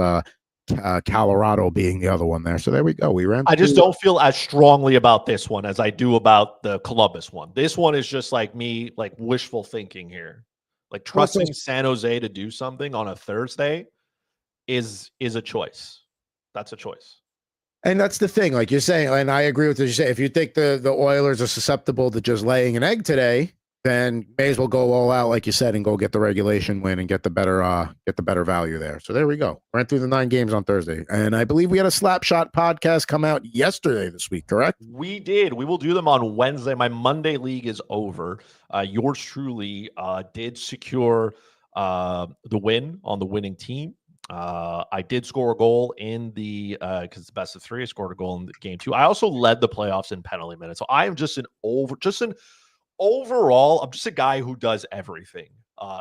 Colorado being the other one there. So there we go. I just don't feel as strongly about this one as I do about the Columbus one. This one is just like me, like wishful thinking here. Like trusting San Jose to do something on a Thursday is a choice. That's a choice. And that's the thing, like you're saying, and I agree with what you say. If you think the Oilers are susceptible to just laying an egg today, then may as well go all out, like you said, and go get the regulation win and get the better value there. So there we go. Ran through the 9 games on Thursday, and I believe we had a Slapshot podcast come out yesterday this week. Correct? We did. We will do them on Wednesday. My Monday league is over. Yours truly did secure the win on the winning team. I did score a goal in the because it's best of 3. I scored a goal in game 2. I also led the playoffs in penalty minutes. So I am overall, I'm just a guy who does everything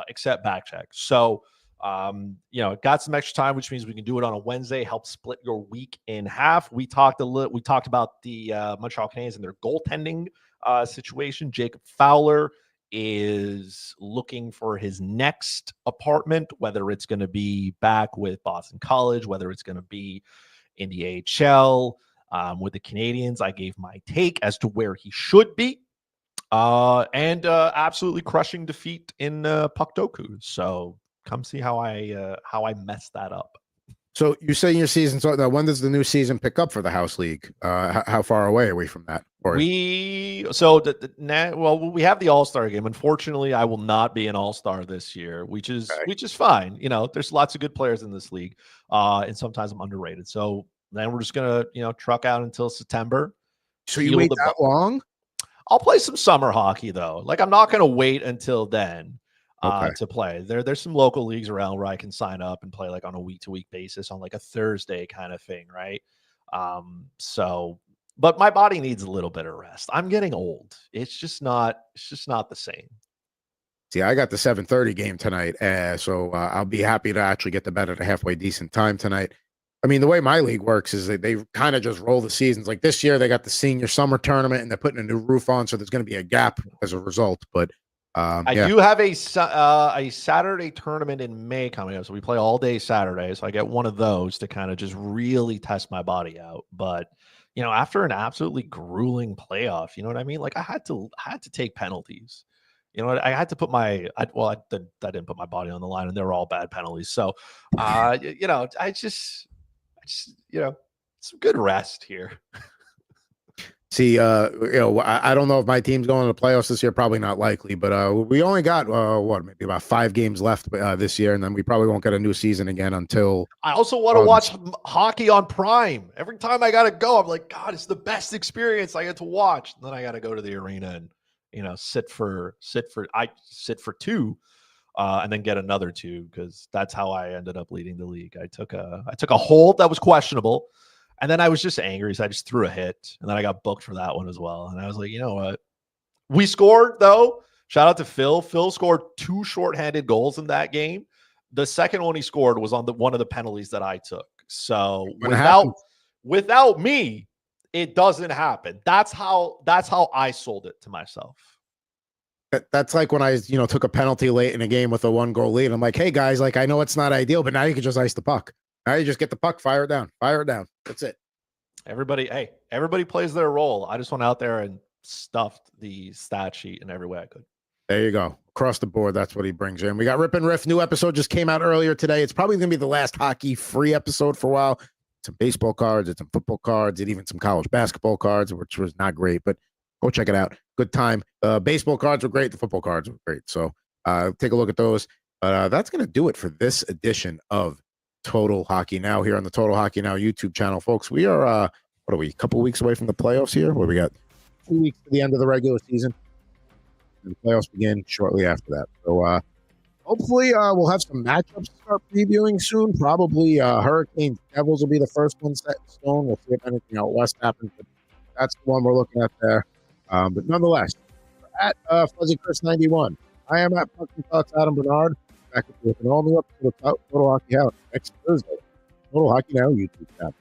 except back check. So got some extra time, which means we can do it on a Wednesday. Help split your week in half. We talked about the Montreal Canadiens and their goaltending situation. Jacob Fowler is looking for his next apartment, whether it's going to be back with Boston College, whether it's going to be in the AHL with the Canadiens. I gave my take as to where he should be, and absolutely crushing defeat in Puckdoku. So come see how I messed that up. So you say your season. So now, when does the new season pick up for the House League? How far away are we from that? We have the All-Star game. Unfortunately, I will not be an All-Star this year, which is fine. There's lots of good players in this league, and sometimes I'm underrated. So then we're just gonna truck out until September. So you wait that long? I'll play some summer hockey though. Like I'm not going to wait until then Okay. to play. There's some local leagues around where I can sign up and play like on a week to week basis on like a Thursday kind of thing, right? So but my body needs a little bit of rest. I'm getting old. It's just not the same. See, I got the 7:30 game tonight, so I'll be happy to actually get to bed at a halfway decent time tonight. I mean, the way my league works is that they kind of just roll the seasons. Like this year, they got the senior summer tournament, and they're putting a new roof on, so there's going to be a gap as a result. But I yeah, do have a Saturday tournament in May coming up, so we play all day Saturday. So I get one of those to kind of just really test my body out. But after an absolutely grueling playoff, you know what I mean? Like I had to take penalties. You know what? I had to put I didn't put my body on the line, and they were all bad penalties. So, I just some good rest here. see, I don't know if my team's going to the playoffs this year. Probably not likely, but we only got maybe about 5 games left this year, and then we probably won't get a new season again until. I also want to watch hockey on Prime. Every time I got to go, I'm like, God, it's the best experience I get to watch. And then I got to go to the arena and sit for 2, and then get another 2 because that's how I ended up leading the league. I took a hold that was questionable, and then I was just angry, so I just threw a hit, and then I got booked for that one as well. And I was like, you know what? We scored though. Shout out to Phil. Phil scored 2 shorthanded goals in that game. The second one he scored was on one of the penalties that I took. So without me, it doesn't happen. That's how I sold it to myself. That's like when I took a penalty late in a game with a 1-goal lead. I'm like, hey guys, like I know it's not ideal, but now you can just ice the puck. Now you just get the puck, fire it down. That's it. Everybody plays their role. I just went out there and stuffed the stat sheet in every way I could. There you go. Across the board, that's what he brings in. We got Rip and Riff. New episode just came out earlier today. It's probably going to be the last hockey-free episode for a while. Some baseball cards, it's some football cards, and even some college basketball cards, which was not great, but go check it out. Good time. Baseball cards were great. The football cards were great. So take a look at those. That's going to do it for this edition of Total Hockey Now here on the Total Hockey Now YouTube channel, folks. We are, what are we, a couple weeks away from the playoffs here? What do we got? 2 weeks to the end of the regular season. And the playoffs begin shortly after that. So hopefully we'll have some matchups to start previewing soon. Probably Hurricanes Devils will be the first one set in stone. We'll see if anything out west happens. But that's the one we're looking at there. But nonetheless, at Fuzzy Chris 91, I am at Pucking Thoughts Adam Bernard. Back with an all new episode of Total Hockey Now next Thursday. Total Hockey Now YouTube channel.